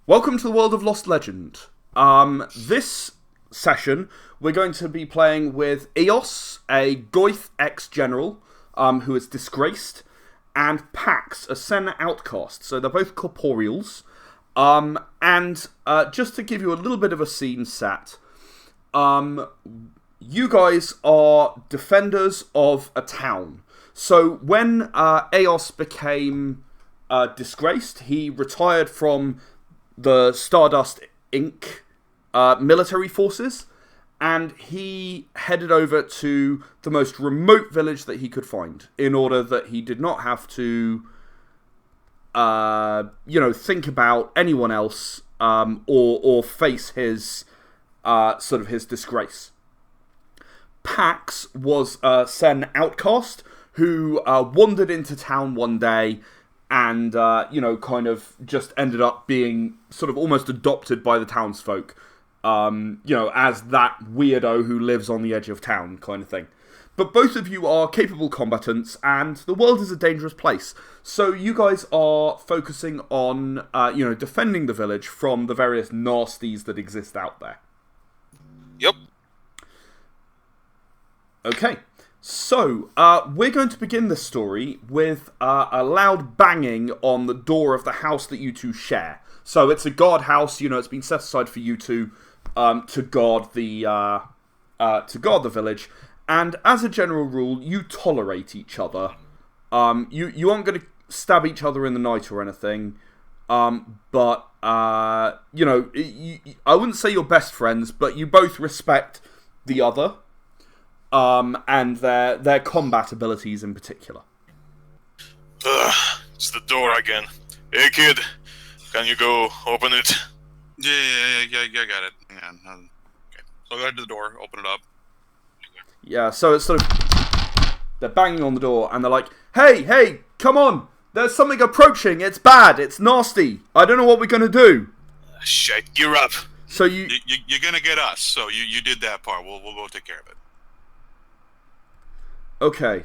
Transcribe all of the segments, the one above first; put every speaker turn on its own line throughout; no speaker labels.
Welcome to the world of Lost Legend. This session, we're going to be playing with Eos, a Goyth ex-general, who is disgraced, and Pax, a Sen outcast. So they're both Corporeals. Just to give you a little bit of a scene set, you guys are defenders of a town. So when Eos became disgraced, he retired from the Stardust Inc. Military forces, and he headed over to the most remote village that he could find in order that he did not have to, think about anyone else or face his his disgrace. Pax was a Sen outcast who wandered into town one day and, kind of just ended up being sort of almost adopted by the townsfolk, as that weirdo who lives on the edge of town kind of thing. But both of you are capable combatants, and the world is a dangerous place. So you guys are focusing on, defending the village from the various nasties that exist out there.
Yep.
Okay. So, we're going to begin this story with a loud banging on the door of the house that you two share. So it's a guard house, it's been set aside for you two to guard the village. And as a general rule, you tolerate each other. You aren't going to stab each other in the night or anything. I wouldn't say you're best friends, but you both respect the other. And their combat abilities in particular.
It's the door again. Hey kid, can you go open it?
Yeah, I got it. Hang on. Okay. So I go to the door, open it up.
Yeah, so it's sort of... They're banging on the door, and they're like, Hey, come on! There's something approaching, it's bad, it's nasty, I don't know what we're gonna do.
Shit, gear up.
So
you're gonna get us, so you did that part, we'll go take care of it.
Okay.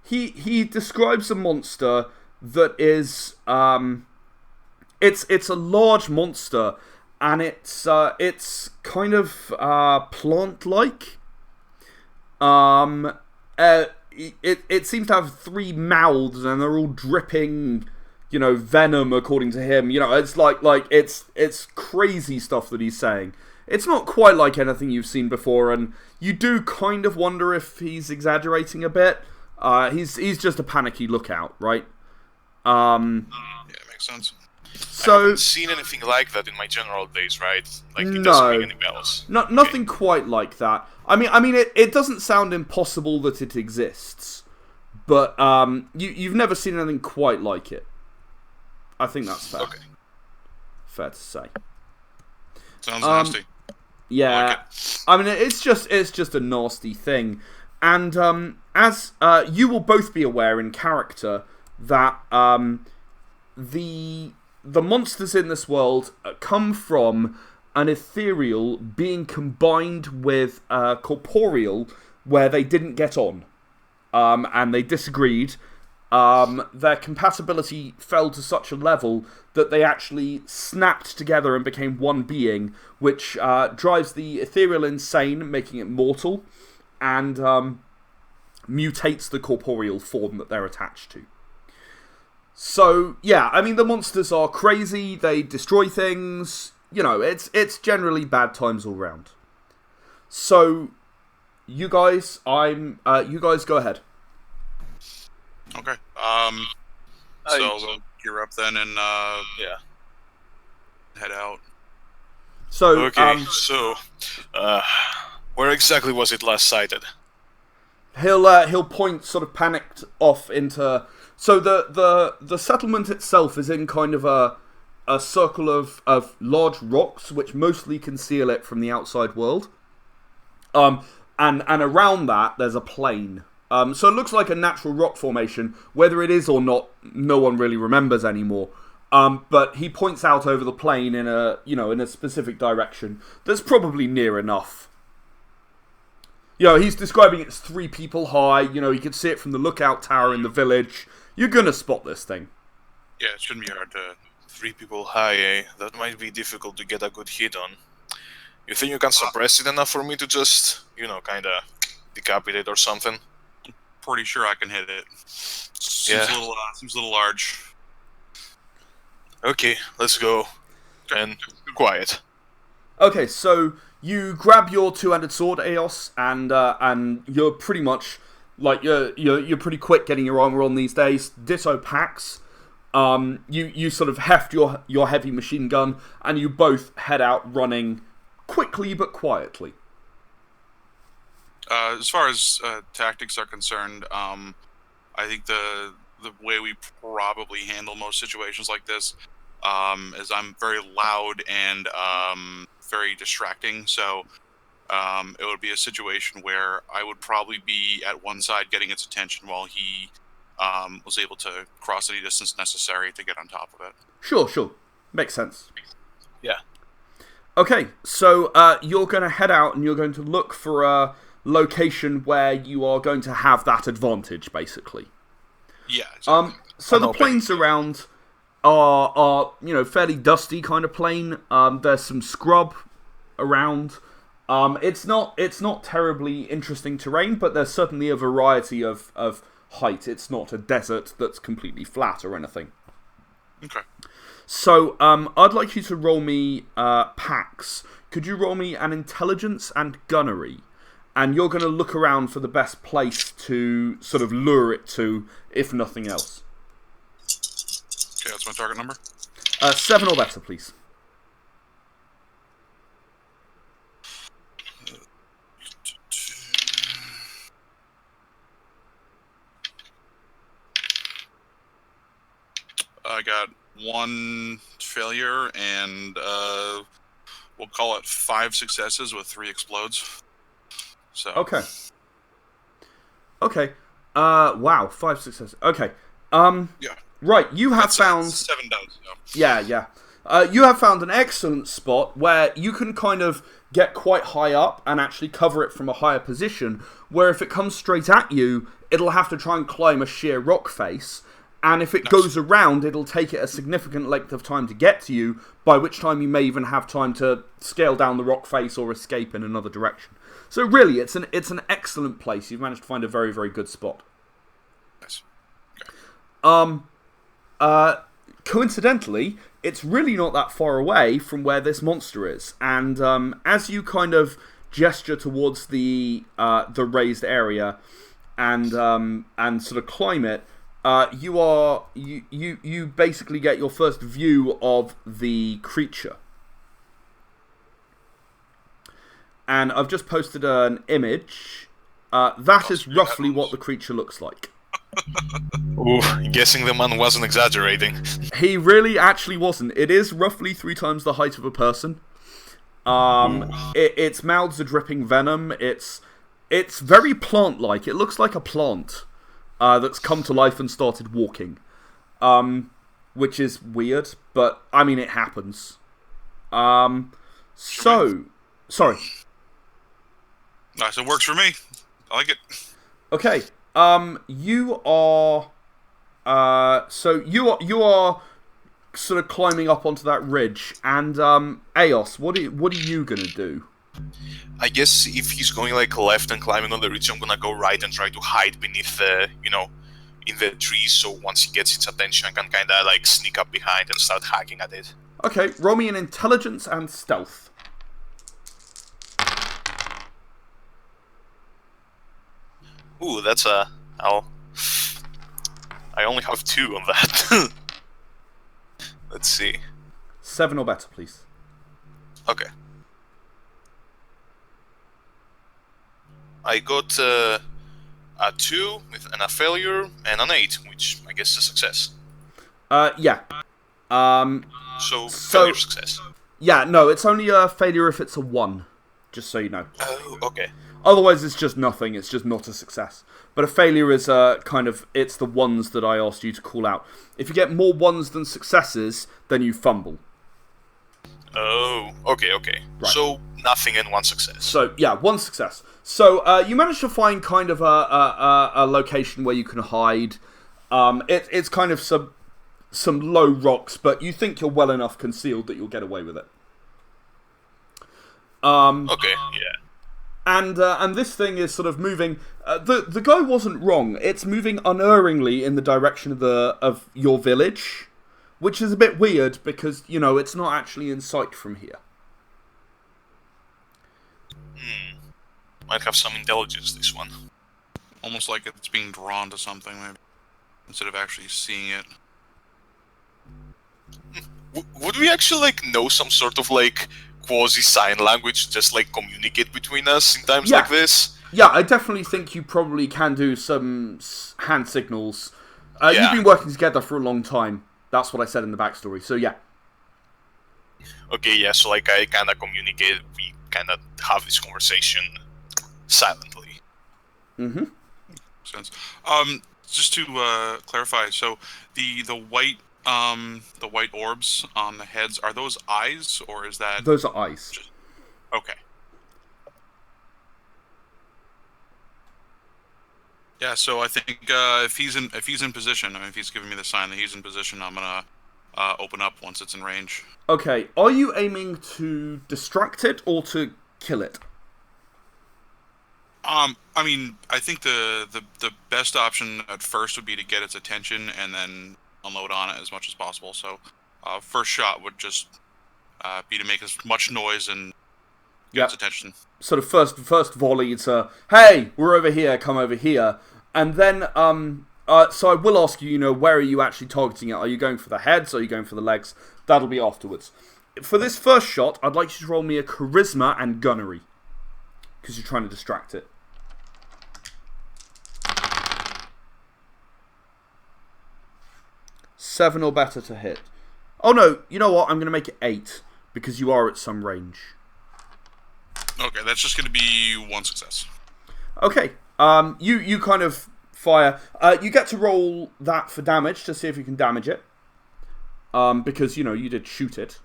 He describes a monster that is it's a large monster, and it's kind of plant-like. It seems to have 3 mouths, and they're all dripping, venom according to him. It's like it's crazy stuff that he's saying. It's not quite like anything you've seen before, and you do kind of wonder if he's exaggerating a bit. He's just a panicky lookout, right?
Yeah, makes sense.
So, I haven't seen anything like that in my general days, right? Like, it doesn't ring any bells.
Nothing quite like that. I mean, it doesn't sound impossible that it exists, but you've never seen anything quite like it. I think that's fair.
Okay.
Fair to say.
Sounds nasty.
Yeah, I mean, it's just a nasty thing, and as you will both be aware in character that the monsters in this world come from an ethereal being combined with a corporeal where they didn't get on, and they disagreed. Their compatibility fell to such a level that they actually snapped together and became one being, which drives the ethereal insane, making it mortal, and mutates the corporeal form that they're attached to. So, yeah, I mean, the monsters are crazy, they destroy things, it's generally bad times all round. So, you guys go ahead.
Okay. So we'll gear up then and head out.
So
okay. Where exactly was it last sighted?
He'll point sort of panicked off into. So the settlement itself is in kind of a circle of large rocks which mostly conceal it from the outside world. And around that there's a plain. So it looks like a natural rock formation. Whether it is or not, no one really remembers anymore. But he points out over the plain in a specific direction that's probably near enough. He's describing it's 3 people high. You can see it from the lookout tower in the village. You're gonna spot this thing.
Yeah, it shouldn't be hard to
3 people high, eh? That might be difficult to get a good hit on. You think you can suppress it enough for me to just, kinda decapitate or something?
Pretty sure I can hit it.
Yeah.
Seems a little large.
Okay, let's go. And quiet.
Okay, so you grab your two-handed sword, Eos, and you're pretty much like you're pretty quick getting your armor on these days. Ditto Pax. You sort of heft your heavy machine gun, and you both head out running quickly but quietly.
As far as tactics are concerned, I think the way we probably handle most situations like this is I'm very loud and very distracting. So it would be a situation where I would probably be at one side getting its attention while he was able to cross any distance necessary to get on top of it.
Sure. Makes sense.
Yeah.
Okay, so you're going to head out and you're going to look for a location where you are going to have that advantage, basically.
Yeah. Exactly.
So the plains around are fairly dusty kind of plain. There's some scrub around. It's not terribly interesting terrain, but there's certainly a variety of height. It's not a desert that's completely flat or anything.
Okay.
So I'd like you to roll me Pax. Could you roll me an intelligence and gunnery? And you're going to look around for the best place to sort of lure it to, if nothing else.
Okay, that's my target number.
7 or better, please.
I got 1 failure and we'll call it 5 successes with 3 explodes. So.
Okay. Wow, 5 successes. Okay.
Yeah.
Right, you have found
7 does. Yeah.
Yeah. You have found an excellent spot where you can kind of get quite high up and actually cover it from a higher position, where if it comes straight at you, it'll have to try and climb a sheer rock face, and if it goes around, it'll take it a significant length of time to get to you, by which time you may even have time to scale down the rock face or escape in another direction. So really, it's an excellent place. You've managed to find a very, very good spot.
Nice. Okay.
Coincidentally, it's really not that far away from where this monster is, and as you kind of gesture towards the raised area and sort of climb it, you basically get your first view of the creature. And I've just posted an image. That is roughly what the creature looks like.
Ooh, guessing the man wasn't exaggerating.
He really actually wasn't. It is roughly 3 times the height of a person. Its mouths are dripping venom. It's very plant-like. It looks like a plant that's come to life and started walking. Which is weird, but, I mean, it happens. Sorry.
Nice, it works for me. I like it.
Okay. You are sort of climbing up onto that ridge, and Eos, what are you gonna do?
I guess if he's going like left and climbing on the ridge, I'm gonna go right and try to hide beneath the, in the trees. So once he gets its attention, I can kind of like sneak up behind and start hacking at it.
Okay, roll me an intelligence and stealth.
Ooh, that's I only have 2 on that. Let's see.
7 or better, please.
Okay. I got a 2 and a failure and an 8, which I guess is a success.
Yeah.
So failure success.
Yeah, no, it's only a failure if it's a 1. Just so you know.
Oh, okay.
Otherwise, it's just nothing. It's just not a success. But a failure is it's the ones that I asked you to call out. If you get more 1s than successes, then you fumble.
Oh, okay.
Right.
So nothing and 1 success.
So yeah, 1 success. So you managed to find kind of a location where you can hide. It's kind of some low rocks, but you think you're well enough concealed that you'll get away with it.
Okay, yeah.
And this thing is sort of moving. The guy wasn't wrong. It's moving unerringly in the direction of your village, which is a bit weird because it's not actually in sight from here.
Might have some intelligence, this one.
Almost like it's being drawn to something, maybe, instead of actually seeing it.
Would we actually know some sort of quasi sign language, just communicate between us in times like this?
Yeah, I definitely think you probably can do some hand signals.
Yeah.
You've been working together for a long time. That's what I said in the backstory. So yeah.
Okay, yeah. So I kind of communicate. We kind of have this conversation silently.
Mm-hmm.
Sense. Just to clarify, so the white orbs on the heads, are those eyes, or is that...
Those are eyes.
Okay. Yeah, so I think if he's in position, if he's giving me the sign that he's in position, I'm gonna open up once it's in range.
Okay, are you aiming to distract it or to kill it?
I mean, I think the best option at first would be to get its attention and then unload on it as much as possible. So, first shot would just be to make as much noise and get its attention.
Sort of first volley, it's hey, we're over here, come over here. And then, so I will ask you, where are you actually targeting it? Are you going for the heads? Are you going for the legs? That'll be afterwards. For this first shot, I'd like you to roll me a charisma and gunnery, because you're trying to distract it. 7 or better to hit. Oh no, you know what? I'm going to make it 8, because you are at some range.
Okay, that's just going to be 1 success.
Okay, you kind of fire. You get to roll that for damage to see if you can damage it. Because, you did shoot it.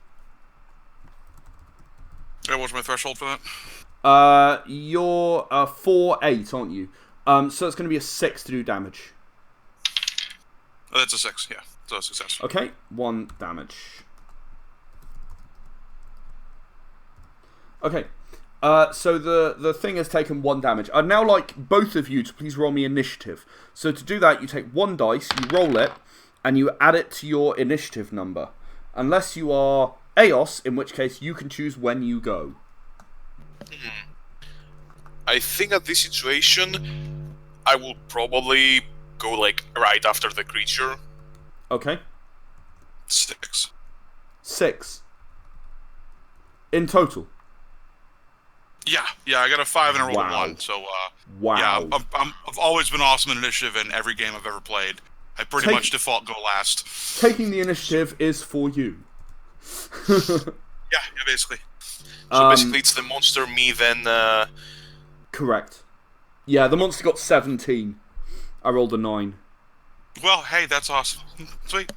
Yeah, what's my threshold for that?
You're 4/8, aren't you? So it's going to be a 6 to do damage.
Oh, that's a 6, yeah. So a success.
Okay, 1 damage. Okay, so the thing has taken 1 damage. I'd now like both of you to please roll me initiative. So to do that, you take 1 dice, you roll it, and you add it to your initiative number. Unless you are Eos, in which case you can choose when you go.
I think at this situation, I will probably go right after the creature.
Okay.
6.
6. In total.
Yeah, I got a 5 and a roll of 1. So,
wow.
Yeah, I've always been awesome in initiative in every game I've ever played. I pretty much default go last.
Taking the initiative is for you.
yeah, basically.
So basically, it's the monster, me, then.
Correct. Yeah, the monster got 17. I rolled a 9.
Well, hey, that's awesome. Sweet.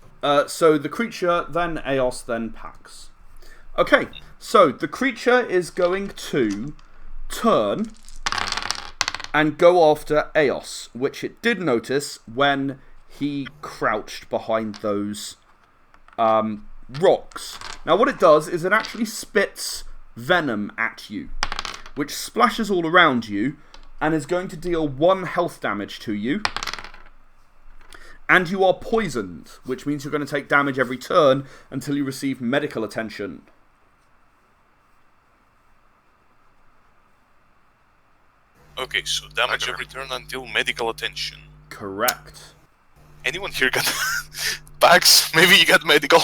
So the creature, then Eos, then Pax. Okay, so the creature is going to turn and go after Eos, which it did notice when he crouched behind those rocks. Now what it does is it actually spits venom at you, which splashes all around you and is going to deal 1 health damage to you. And you are poisoned, which means you're going to take damage every turn until you receive medical attention.
Okay, so damage every turn until medical attention.
Correct.
Anyone here got bags? Maybe you got medical?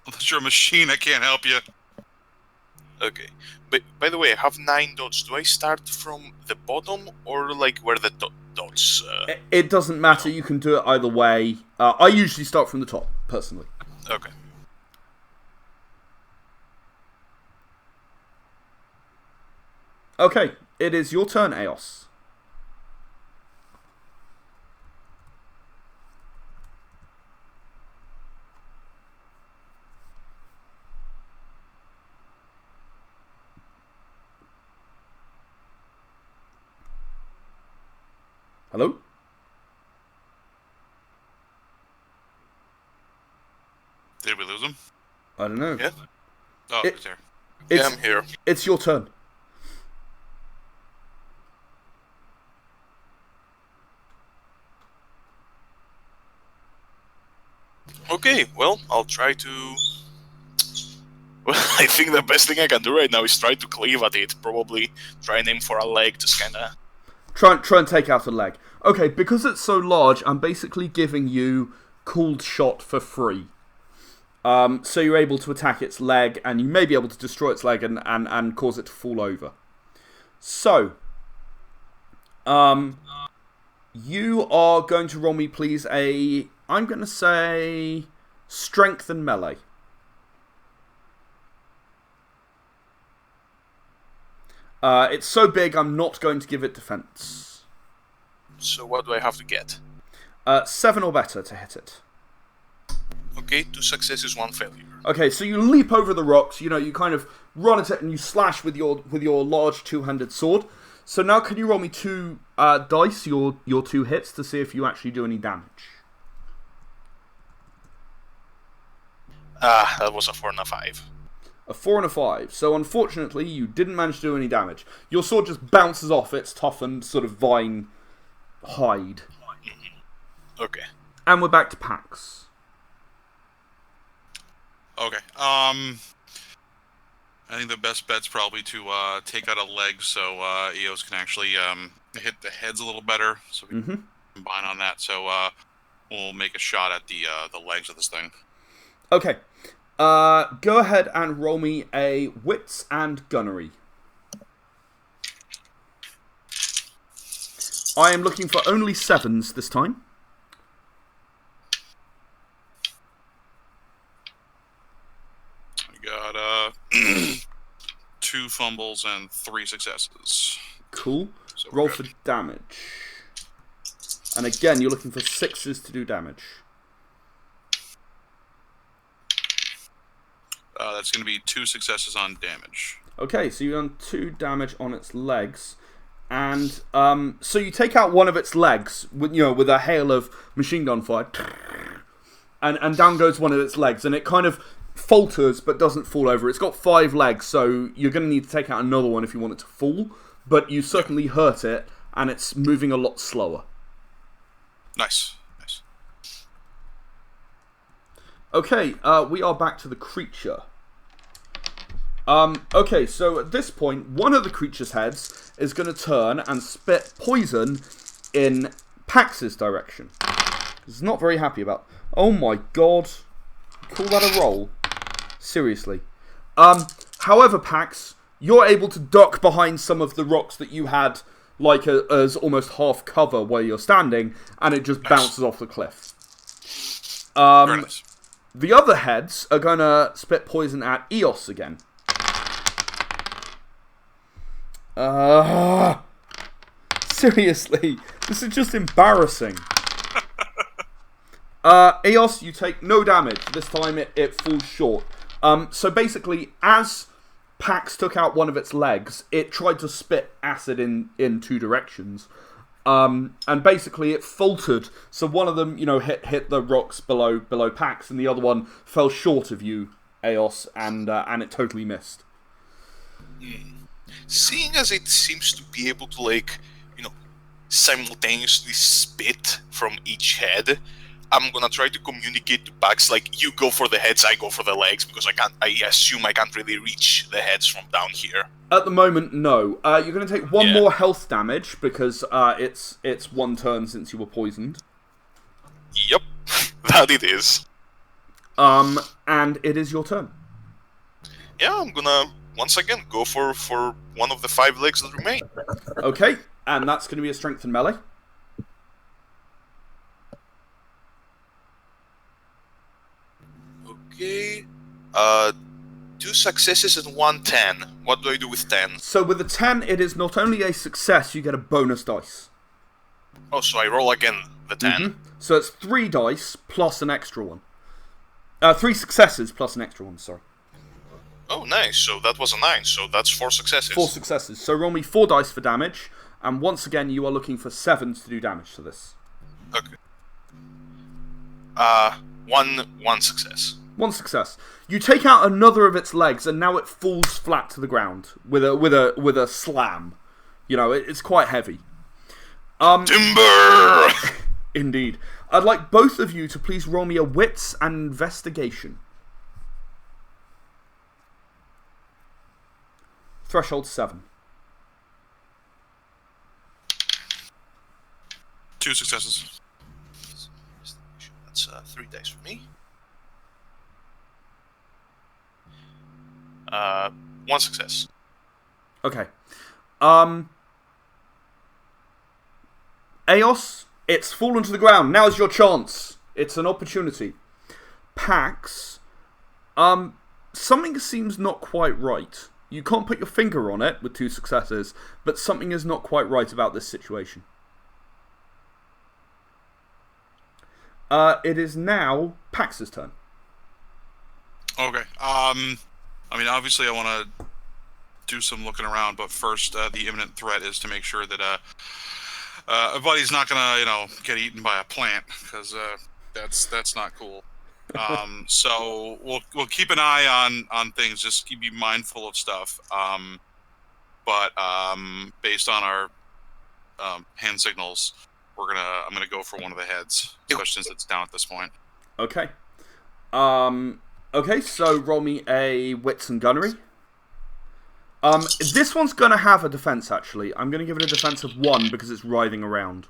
Unless you're a machine, I can't help you.
Okay. But by the way, I have 9 dots. Do I start from the bottom or where the dots?
It doesn't matter. You can do it either way. I usually start from the top, personally.
Okay.
Okay, it is your turn, Eos. Hello? I don't know.
Yeah.
Oh,
It-
it's there.
Yeah, I'm here.
It's your turn.
Okay, well, I'll try to... Well, I think the best thing I can do right now is try to cleave at it. Probably try and aim for a leg, just kinda...
Try and take out a leg. Okay, because it's so large, I'm basically giving you cooled shot for free. So you're able to attack its leg, and you may be able to destroy its leg and cause it to fall over. So, you are going to roll me, please, I'm going to say strength and melee. It's so big, I'm not going to give it defense.
So what do I have to get?
7 or better to hit it.
Okay, 2 successes, 1 failure.
Okay, so you leap over the rocks, you kind of run at it and you slash with your large two-handed sword. So now can you roll me 2 dice, your 2 hits, to see if you actually do any damage?
That was a 4 and a 5.
A 4 and a 5. So unfortunately, you didn't manage to do any damage. Your sword just bounces off its toughened sort of vine hide.
Okay.
And we're back to Pax.
Okay. I think the best bet's probably to take out a leg so Eos can actually hit the heads a little better. So we can combine on that. So we'll make a shot at the legs of this thing.
Okay. Go ahead and roll me a wits and gunnery. I am looking for only 7s this time.
I got 2 fumbles and 3 successes.
Cool.
So
Roll for damage. And again, you're looking for 6s to do damage.
That's going to be 2 successes on damage.
Okay, so you've done 2 damage on its legs. And so you take out one of its legs with a hail of machine gun fire. And down goes one of its legs. And it kind of falters but doesn't fall over. It's got 5 legs, so you're going to need to take out another one if you want it to fall. But you certainly hurt it, and it's moving a lot slower.
Nice.
Okay, we are back to the creature. Okay, so at this point, one of the creature's heads is going to turn and spit poison in Pax's direction. He's not very happy about... Oh my god. Call that a roll? Seriously. However, Pax, you're able to duck behind some of the rocks that you had as almost half cover where you're standing, and it just bounces off the cliff.
Very nice.
The other heads are going to spit poison at Eos again. Seriously, this is just embarrassing. Eos, you take no damage. This time it falls short. So basically, as Pax took out one of its legs, it tried to spit acid in 2 directions. And basically it faltered. So one of them, hit the rocks below Pax, and the other one fell short of you, Eos, and it totally missed.
Seeing as it seems to be able to, simultaneously spit from each head, I'm gonna try to communicate to Pax, you go for the heads, I go for the legs, because I assume I can't really reach the heads from down here.
At the moment, no. You're going to take 1 more health damage, because it's 1 turn since you were poisoned.
Yep, that it is.
And it is your turn.
Yeah, I'm gonna, once again, go for one of the 5 legs that remain.
Okay, and that's going to be a strength and melee.
Okay, 2 successes and 1 10. What do I do with 10?
So with a 10, it is not only a success, you get a bonus dice.
Oh, so I roll again the 10.
So it's 3 dice plus an extra one. 3 successes plus an extra one, sorry.
Oh, nice. So that was a 9, so that's 4 successes.
4 successes. So roll me 4 dice for damage, and once again, you are looking for 7s to do damage to this.
Okay. One success.
1 success. You take out another of its legs, and now it falls flat to the ground with a slam. You know, it's quite heavy.
Timber!
Indeed. I'd like both of you to please roll me a wits and investigation. Threshold 7.
2 successes.
That's 3 dice for me. 1 success.
Okay. Eos, it's fallen to the ground. Now's your chance. It's an opportunity. Pax, something seems not quite right. You can't put your finger on it with 2 successes, but something is not quite right about this situation. It is now Pax's turn.
Okay. I mean, obviously, I want to do some looking around, but first, the imminent threat is to make sure that a buddy's not gonna, get eaten by a plant, because that's not cool. So we'll keep an eye on things. Just be mindful of stuff. But based on our hand signals, I'm gonna go for one of the heads, especially since it's down at this point.
Okay. Okay, so roll me a wits and gunnery. This one's gonna have a defense, actually. I'm gonna give it a defense of 1 because it's writhing around.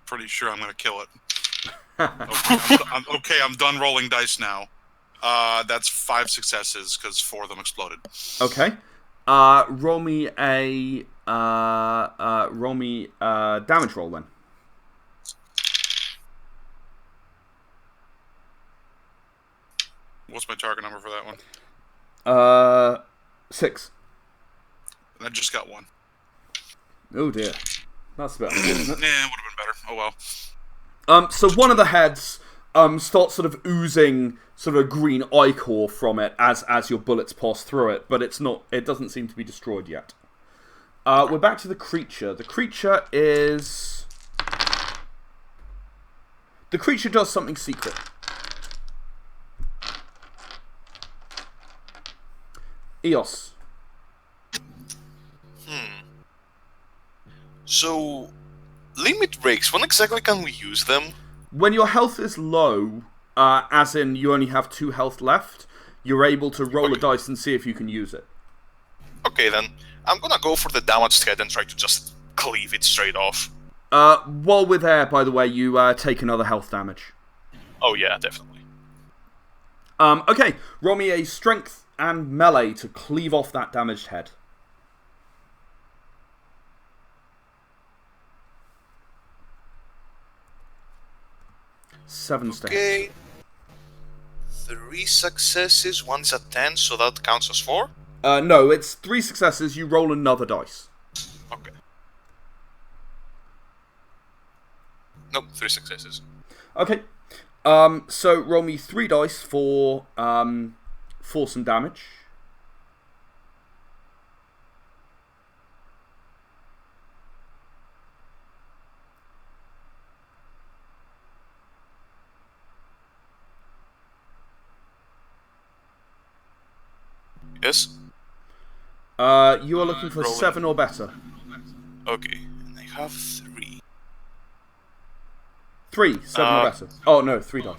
Pretty sure I'm gonna kill it. Okay, I'm done rolling dice now. That's 5 successes because 4 of them exploded.
Okay. Roll me a damage roll then.
What's my target number for that one?
6.
I just got 1.
Oh dear. That's better, isn't it?
Yeah, it would have been better. Oh well.
So one of the heads starts sort of oozing sort of a green ichor from it as your bullets pass through it, but it doesn't seem to be destroyed yet. We're back to the creature. The creature does something secret. Eos.
So, limit breaks, when exactly can we use them?
When your health is low, as in you only have 2 health left, you're able to roll a dice and see if you can use it.
Okay then, I'm gonna go for the damaged head and try to just cleave it straight off.
While we're there, by the way, you take another health damage.
Oh yeah, definitely.
Okay, roll me a strength and melee to cleave off that damaged head. 7 stay.
Okay. 3 successes, 1's at 10, so that counts as 4?
No, it's 3 successes, you roll another dice.
Okay. Nope, 3 successes.
Okay. So roll me 3 dice for some damage.
Yes?
You are looking for
rolling.
7 or better.
Okay, and I have 3.
3, 7 or better. Oh no, 3 dice.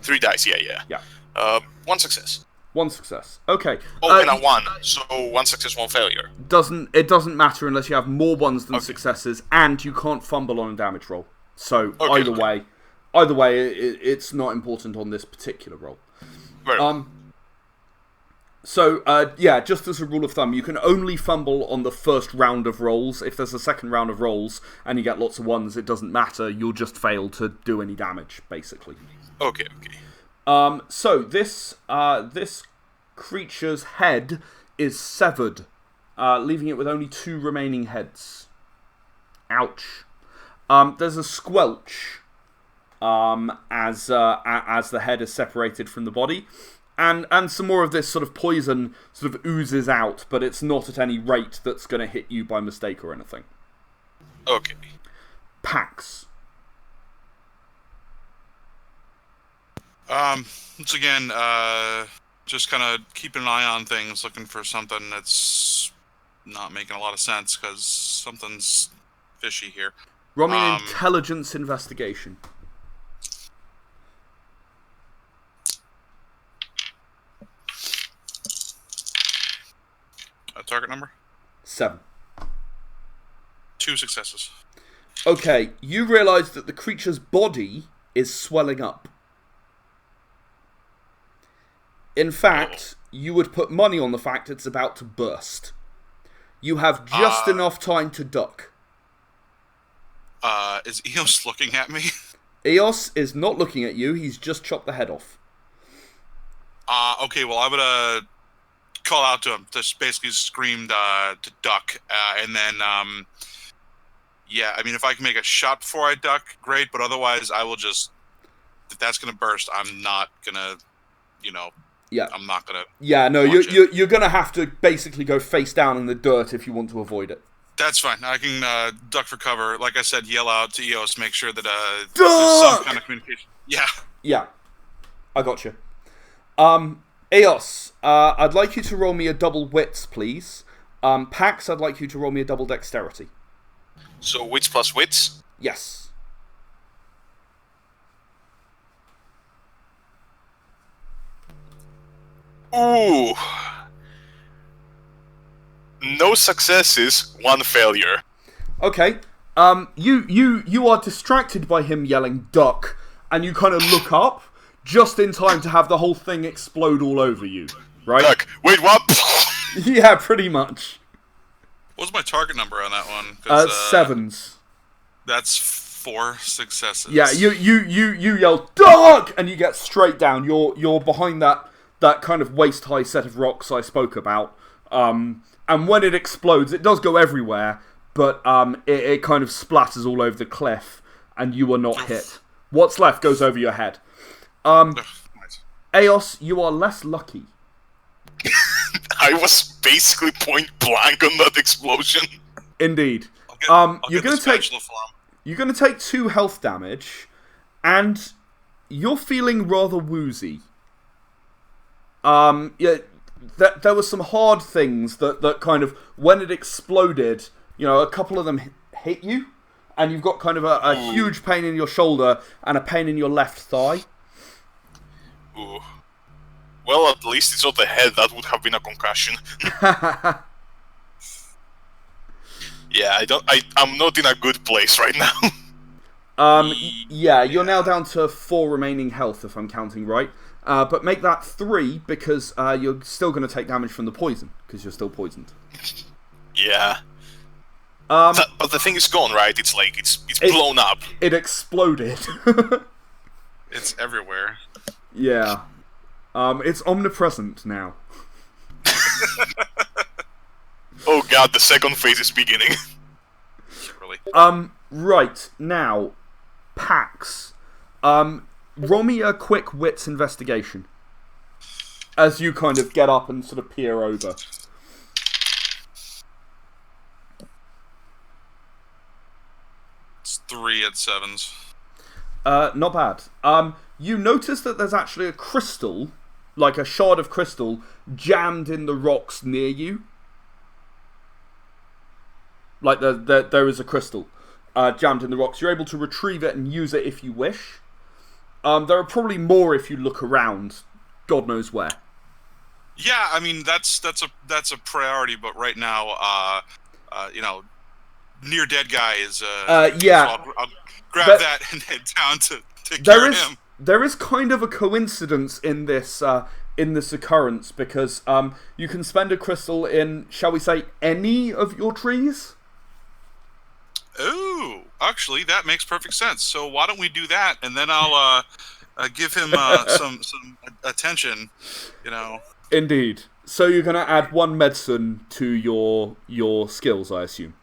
3 dice, yeah.
Yeah.
1 success.
1 success. Okay.
Oh, and a 1, so 1 success, 1 failure.
It doesn't matter unless you have more 1s than successes, and you can't fumble on a damage roll. So either way, it's not important on this particular roll.
Very well.
So, yeah, just as a rule of thumb, you can only fumble on the first round of rolls. If there's a second round of rolls and you get lots of 1s, it doesn't matter. You'll just fail to do any damage, basically.
Okay.
So, this creature's head is severed, leaving it with only 2 remaining heads. Ouch. There's a squelch as the head is separated from the body. And some more of this sort of poison sort of oozes out, but it's not at any rate that's going to hit you by mistake or anything.
Okay.
Pax.
Once again, just kind of keeping an eye on things, looking for something that's not making a lot of sense, because something's fishy here.
Roll me an intelligence investigation.
A target number?
7.
2 successes.
Okay, you realise that the creature's body is swelling up. In fact, you would put money on the fact it's about to burst. You have just enough time to duck.
Is Eos looking at me?
Eos is not looking at you, he's just chopped the head off.
Okay, well, I'm gonna call out to him, just basically screamed to duck, and then, yeah, I mean, if I can make a shot before I duck, great, but otherwise I will just, if that's gonna burst, I'm not gonna,
Yeah.
I'm not gonna...
Yeah, no, you're gonna have to basically go face down in the dirt if you want to avoid it.
That's fine. I can duck for cover. Like I said, yell out to Eos, make sure that
Duck!
there's some kind of communication. Yeah.
Yeah. I got you. Eos, I'd like you to roll me a double wits, please. Pax, I'd like you to roll me a double dexterity.
So wits plus wits?
Yes.
Ooh. No successes, 1 failure.
Okay. You are distracted by him yelling duck, and you kind of look up just in time to have the whole thing explode all over you, right?
Duck. Wait, what?
Yeah, pretty much.
What was my target number on that one?
7s.
That's 4 successes.
Yeah, you yell duck, and you get straight down. You're behind that kind of waist high set of rocks I spoke about. And when it explodes, it does go everywhere, but it kind of splatters all over the cliff, and you are not hit. What's left goes over your head.
Nice.
Eos, you are less lucky.
I was basically point blank on that explosion.
Indeed. You're going to take 2 health damage, and you're feeling rather woozy. Yeah, there were some hard things that kind of, when it exploded, a couple of them hit you, and you've got kind of a huge pain in your shoulder and a pain in your left thigh.
Ooh. Well, at least it's not the head. That would have been a concussion. Yeah, I'm not in a good place right now.
Yeah, you're now down to 4 remaining health, if I'm counting right. But make that 3, because you're still going to take damage from the poison, because you're still poisoned.
Yeah. But the thing is gone, right? It's like, it's blown up.
It exploded.
It's everywhere.
Yeah. It's omnipresent now.
Oh god, the second phase is beginning.
Really.
Right, now, Pax. Roll me a quick wits investigation. As you kind of get up and sort of peer over.
It's 3 at 7s.
Not bad. You notice that there's actually a crystal, like a shard of crystal, jammed in the rocks near you. Like there is a crystal jammed in the rocks. You're able to retrieve it and use it if you wish. There are probably more if you look around. God knows where.
Yeah, I mean that's a priority, but right now, near dead guy is.
Yeah.
So I'll grab that and head down to take care of him.
There is kind of a coincidence in this occurrence, because you can spend a crystal in, shall we say, any of your trees.
Ooh, actually, that makes perfect sense. So why don't we do that, and then I'll give him some attention,
Indeed. So you're going to add 1 medicine to your skills, I assume.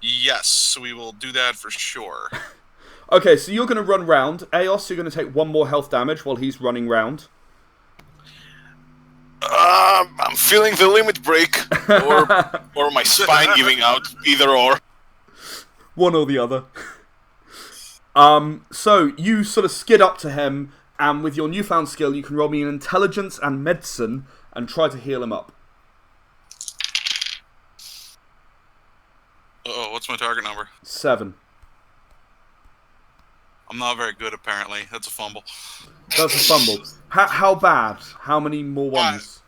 Yes, we will do that for sure.
Okay, so you're going to run round. Eos, you're going to take 1 more health damage while he's running round.
I'm feeling the limit break, or my spine giving out. Either or.
One or the other. So you sort of skid up to him, and with your newfound skill, you can roll me an intelligence and medicine and try to heal him up.
Uh-oh, what's my target number?
7.
I'm not very good, apparently. That's a fumble.
That's a fumble. How bad? How many more ones?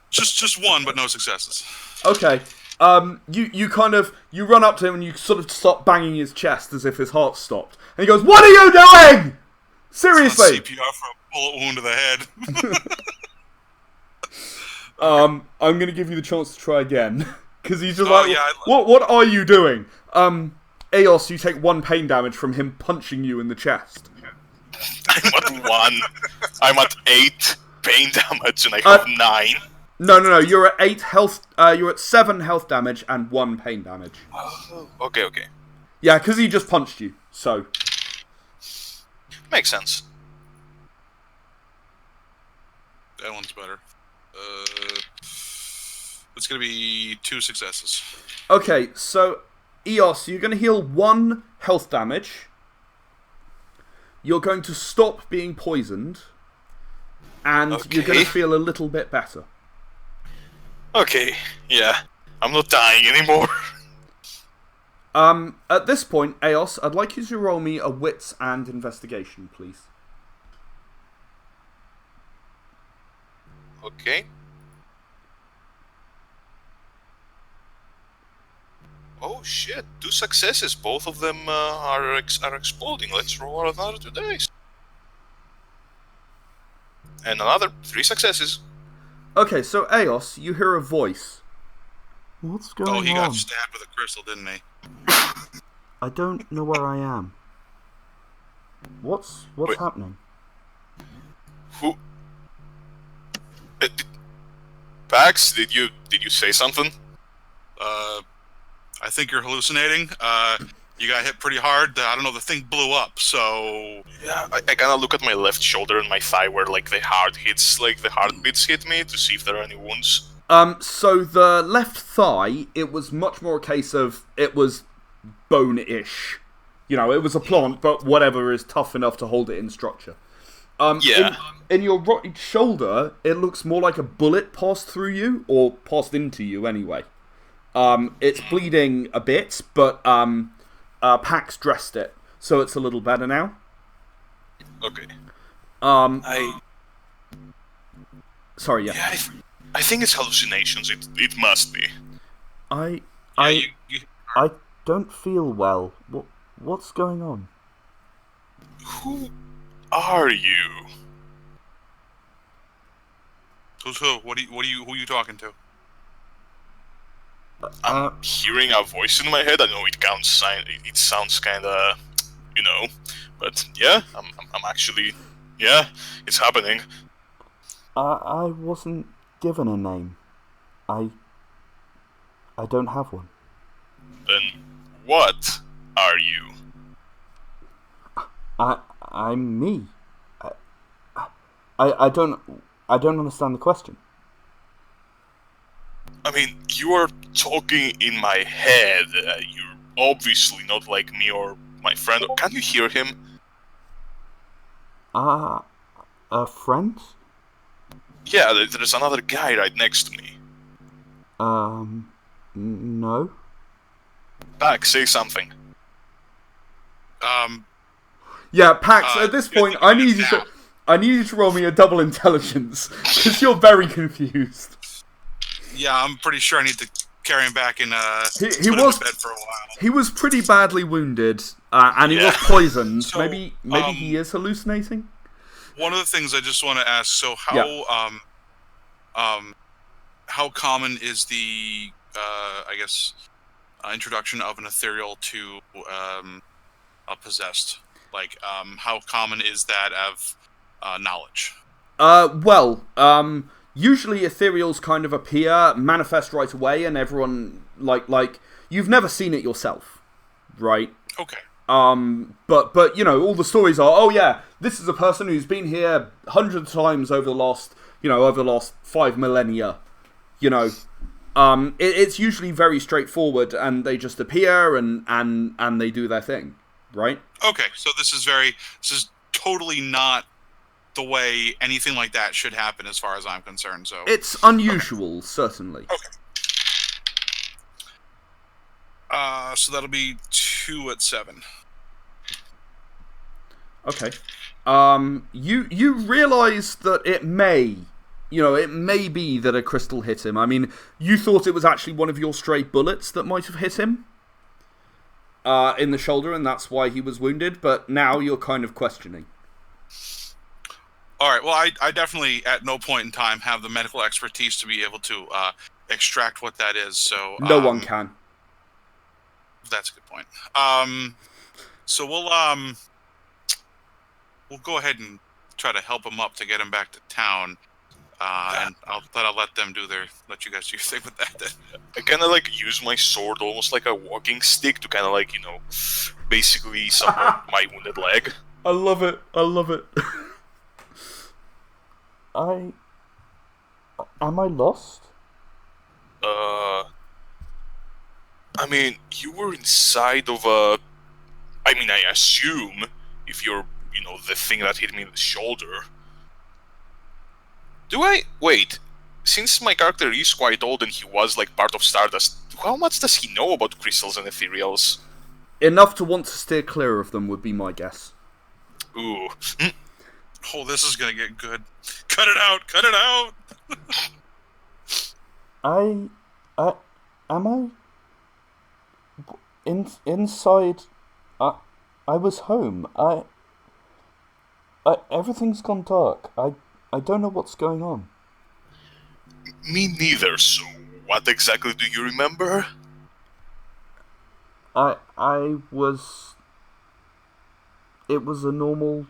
Just one, but no successes.
Okay. You run up to him and you sort of stop banging his chest as if his heart stopped. And he goes, "What are you doing? Seriously!"
CPR for a bullet wound to the head.
I'm gonna give you the chance to try again. Because he's just
yeah,
what are you doing? Eos, you take 1 pain damage from him punching you in the chest.
I'm at 1. I'm at 8 pain damage, and I have 9.
No. You're at 8 health. You're at 7 health damage and 1 pain damage.
Okay.
Yeah, because he just punched you. So
Makes sense.
That one's better. It's gonna be 2 successes.
okay, so Eos, you're going to heal 1 health damage. You're going to stop being poisoned, and you're going to feel a little bit better.
Okay, yeah. I'm not dying anymore.
At this point, Eos, I'd like you to roll me a wits and investigation, please.
Okay. Oh shit, 2 successes. Both of them are exploding. Let's roll another 2 dice. And another 3 successes.
Okay, so Eos, you hear a voice. What's going on?
Oh, he got stabbed with a crystal, didn't he?
I don't know where I am. What's happening?
Who? Pax, did you say something?
I think you're hallucinating. You got hit pretty hard. I don't know, the thing blew up, so...
Yeah, I kind of look at my left shoulder and my thigh where, like, the heartbeats hit me to see if there are any wounds.
So the left thigh, it was much more a case of, it was bone-ish. You know, it was a plant, but whatever is tough enough to hold it in structure.
Yeah.
In your right shoulder, it looks more like a bullet passed through you, or passed into you anyway. It's bleeding a bit, but Pax dressed it, so it's a little better now.
Okay.
Sorry, yeah.
Yeah, I think it's hallucinations. It must be.
I don't feel well. What's going on?
Who are you?
Who's who? Who are you talking to?
I'm hearing a voice in my head. I know it sounds kind of, but yeah, I'm actually, yeah, it's happening.
I wasn't given a name. I don't have one.
Then what are you?
I'm me. I don't understand the question.
I mean, you are talking in my head. You're obviously not like me or my friend. Can you hear him?
A friend?
Yeah, there's another guy right next to me.
No.
Pax, say something.
Yeah, Pax, at this point, I need you to roll me a double intelligence, because you're very confused.
Yeah, I'm pretty sure I need to carry him back and
he
put him
was
to bed for a while.
He was pretty badly wounded, and he was poisoned.
So,
maybe he is hallucinating.
One of the things I just want to ask: so how common is the introduction of an ethereal to a possessed? Like, how common is that of knowledge?
Usually ethereals kind of appear, manifest right away, and everyone, like, you've never seen it yourself, right?
Okay.
But all the stories are, oh yeah, this is a person who's been here hundreds of times over the last over the last 5 millennia, it's usually very straightforward, and they just appear and they do their thing, right?
Okay, so this is totally not the way anything like that should happen, as far as I'm concerned. So
it's unusual, certainly.
Okay. So that'll be 2 at 7.
Okay. You realize that it may be that a crystal hit him. I mean, you thought it was actually one of your stray bullets that might have hit him in the shoulder, and that's why he was wounded, but now you're kind of questioning.
All right, well, I definitely, at no point in time, have the medical expertise to be able to extract what that is, so...
No one can.
That's a good point. So we'll go ahead and try to help him up to get him back to town, and I'll let them let you guys do your thing with that then.
I kind of use my sword almost like a walking stick to kind of basically support my wounded leg.
I love it. Am I lost?
I mean, you were inside of a... I mean, I assume, if you're, the thing that hit me in the shoulder... Wait, since my character is quite old and he was, part of Stardust, how much does he know about crystals and ethereals?
Enough to want to steer clear of them would be my guess.
Ooh.
Oh, this is gonna get good. Cut it out!
Am I... inside... I was home. Everything's gone dark. I don't know what's going on.
Me neither, so what exactly do you remember?
I was... It was a normal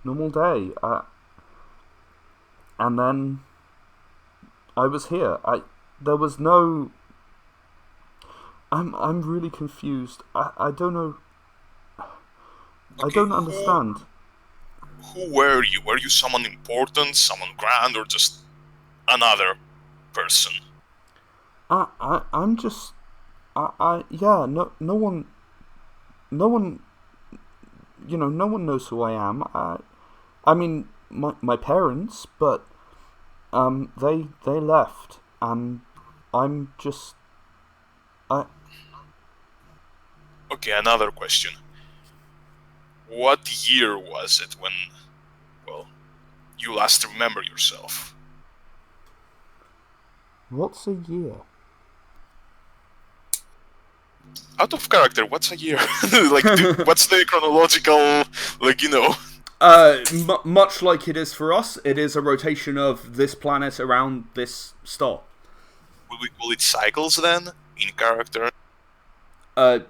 day. And then I was here. There was no... I'm really confused. I don't know.
Okay,
I don't understand.
Who were you? Were you someone important, someone grand, or just another person?
I'm just... yeah, no one... No one knows who I am. I mean, my parents, but they left, and I'm just...
Okay, another question. What year was it when, you last remember yourself?
What's a year?
Out of character, what's a year? What's the chronological,
Much like it is for us, it is a rotation of this planet around this star.
Will we call it cycles then, in character?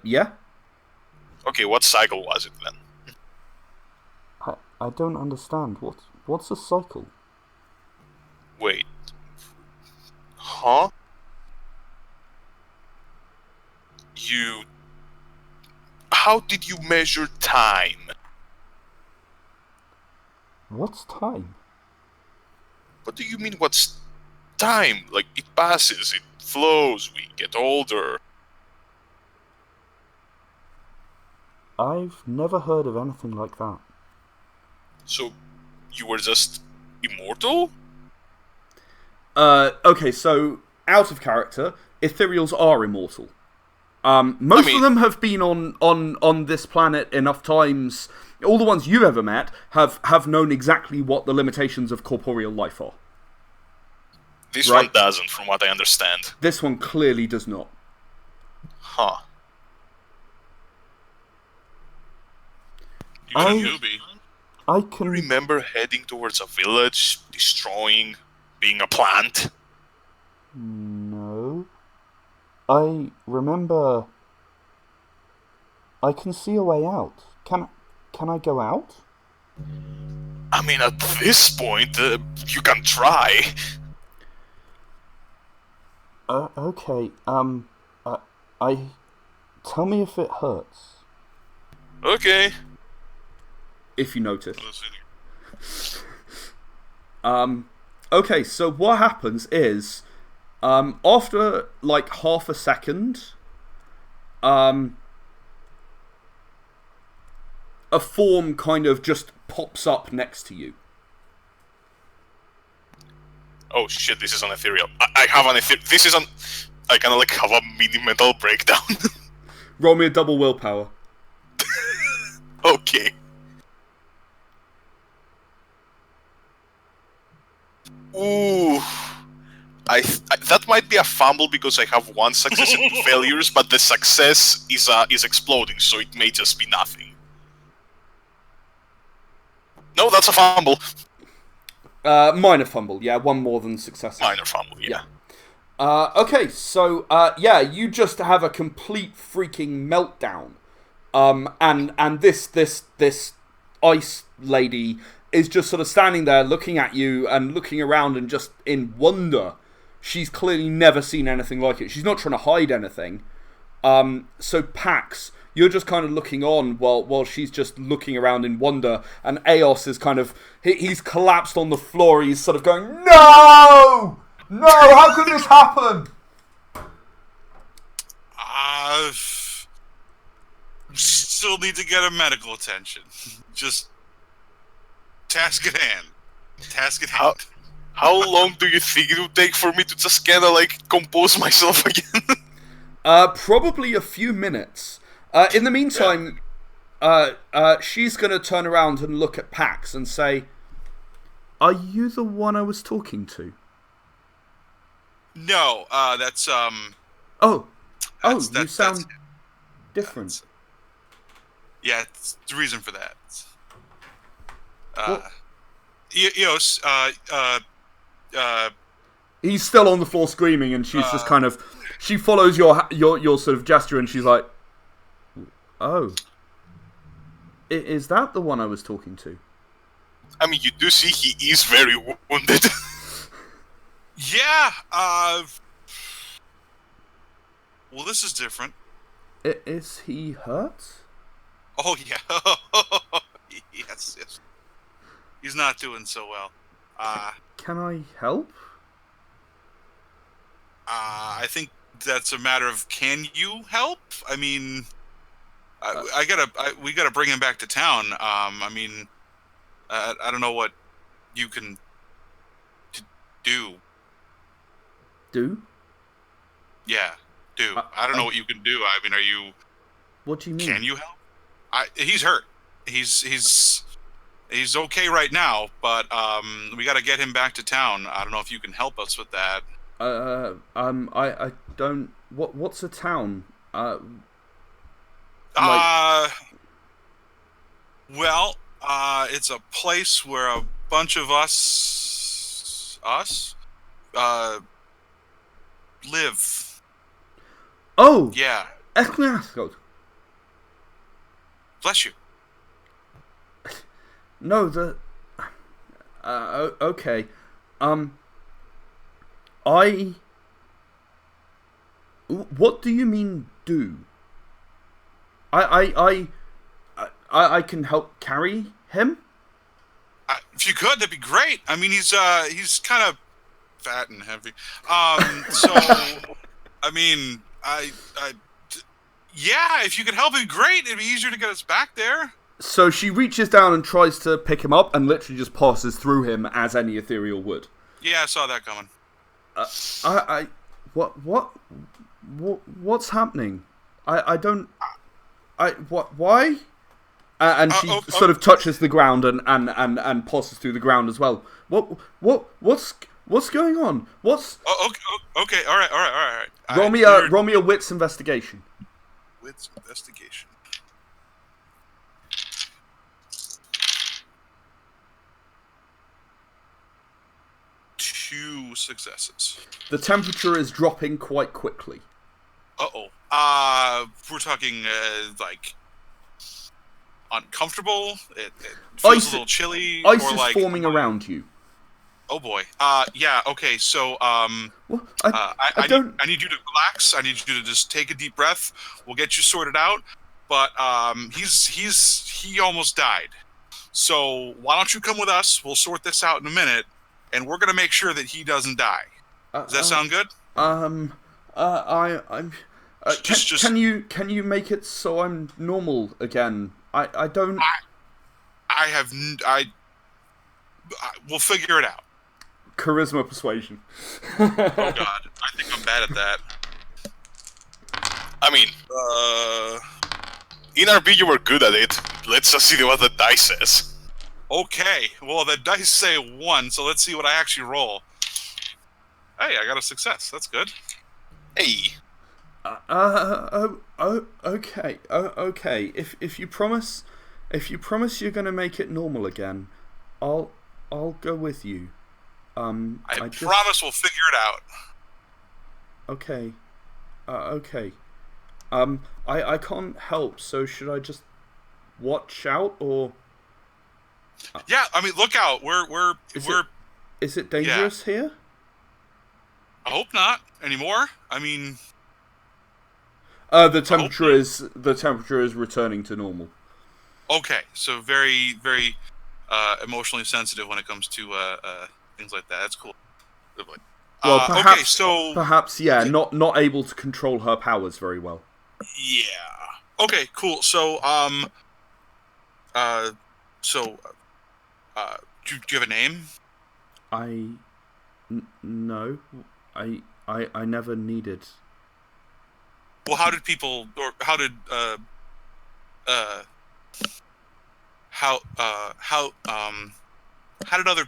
Yeah.
Okay, what cycle was it then?
I don't understand. What's a cycle?
Wait. Huh? How did you measure time?
What's time?
What do you mean, what's time? It passes, it flows, we get older.
I've never heard of anything like that.
So, you were just immortal?
Okay, so, out of character, ethereals are immortal. Most of them have been on this planet enough times. All the ones you've ever met have known exactly what the limitations of corporeal life are.
This one doesn't, from what I understand.
This one clearly does not.
Huh.
You're a newbie.
I can
remember heading towards a village, destroying, being a plant.
No. I remember... I can see a way out. Can I go out?
I mean, at this point, you can try.
Okay, tell me if it hurts.
Okay.
If you notice. Okay, so what happens is, after like half a second, a form kind of just pops up next to you.
Oh shit, this is an ethereal. I have an ethereal. This is an... I kind of like have a mini mental breakdown.
Roll me a double willpower.
Okay. Ooh. That might be a fumble because I have one success and 2 failures, but the success is exploding, so it may just be nothing. No, that's a fumble.
Minor fumble, yeah, one more than success.
Minor fumble, yeah.
Okay, so you just have a complete freaking meltdown. And this ice lady is just sort of standing there looking at you and looking around and just in wonder. She's clearly never seen anything like it. She's not trying to hide anything. So Pax, you're just kind of looking on while she's just looking around in wonder, and Eos is kind of he's collapsed on the floor. He's sort of going, "No! No, how could this happen?"
Still need to get a medical attention. Just task at hand. Task at hand.
How long do you think it would take for me to just kind of like compose myself again?
Probably a few minutes. In the meantime, she's going to turn around and look at Pax and say, "Are you the one I was talking to?"
No, that's
you sound different.
Yeah, it's the reason for that.
He's still on the floor screaming, and she's just kind of... She follows your sort of gesture, and she's like, "Oh. Is that the one I was talking to?"
I mean, you do see he is very wounded.
Yeah, well, this is different.
Is he hurt?
Oh, yeah. Yes. He's not doing so well.
Can I help?
I think that's a matter of, can you help? I mean, we gotta bring him back to town. I mean, I don't know what you can do.
Do?
Yeah, do. I don't know what you can do. I mean, are you...
What do you mean?
Can you help? He's hurt. He's okay right now, but we got to get him back to town. I don't know if you can help us with that.
I don't... What's a town?
Well, it's a place where a bunch of us live.
Oh!
Yeah. Bless you.
No, okay. What do you mean, do? I can help carry him?
If you could, that'd be great. I mean, he's kind of fat and heavy. So, I mean, yeah, if you could help him, great. It'd be easier to get us back there.
So she reaches down and tries to pick him up and literally just passes through him as any ethereal would.
Yeah, I saw that coming.
What's happening? Why? And she sort of touches the ground and passes through the ground as well. What's going on?
Okay, all right.
Roll me a wits investigation.
Wits investigation. 2 successes.
The temperature is dropping quite quickly.
We're talking like uncomfortable. It feels a little chilly.
Ice
or
is
like
forming around you.
Oh boy. Yeah. Okay. So
I
need you to relax. I need you to just take a deep breath. We'll get you sorted out. But he almost died. So why don't you come with us? We'll sort this out in a minute. and we're gonna make sure that he doesn't die. Does that sound good?
I'm.
Just
can you make it so I'm normal again? I don't.
We'll figure it out.
Charisma persuasion.
Oh God, I think I'm bad at that.
I mean, in RP you were good at it. Let's just see what the dice says.
Okay, well the dice say 1, so let's see what I actually roll. Hey, I got a success. That's good.
Hey.
Okay. Okay. If you promise you're gonna make it normal again, I'll go with you.
I promise we'll figure it out.
Okay. Okay. I can't help, so should I just watch out or?
Yeah, I mean, look out.
Is it dangerous here?
I hope not anymore. I mean,
the temperature is returning to normal.
Okay, so very, very emotionally sensitive when it comes to things like that. That's cool.
Well, perhaps,
okay, so
not able to control her powers very well.
Yeah. Okay, cool. So do you have a name?
No. I never needed.
Well, how did other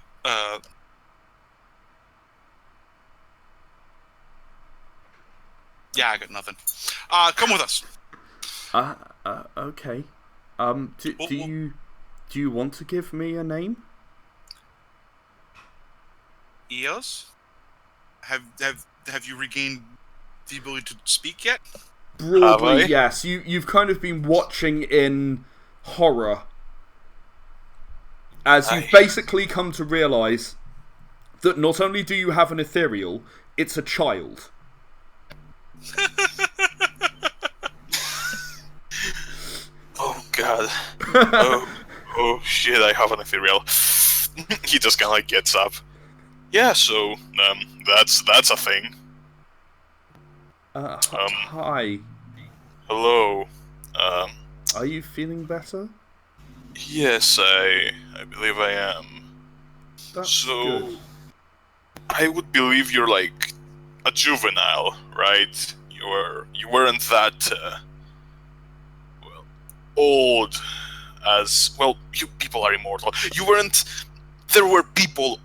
yeah, I got nothing. Come with us.
Okay. Do you want to give me a name?
Eos? Have you regained the ability to speak yet?
Broadly, yes. You've kind of been watching in horror as you've basically come to realise that not only do you have an ethereal, it's a child.
Oh God. Oh shit, I have an ethereal. He just kinda like gets up. Yeah, so that's a thing.
Hi.
Hello.
Are you feeling better?
Yes, I believe I am.
That's good.
I would believe you're like a juvenile, right? You weren't that old as well. You people are immortal. You weren't. There were people.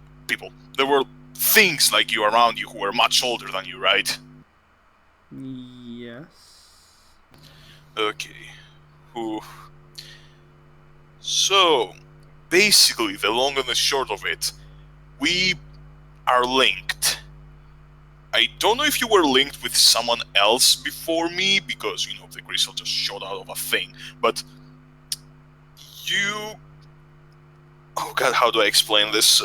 There were things like you around you who were much older than you, right?
Yes.
Okay. Who? So, basically, the long and the short of it, we are linked. I don't know if you were linked with someone else before me, because, the crystal just shot out of a thing, but you... Oh God, how do I explain this?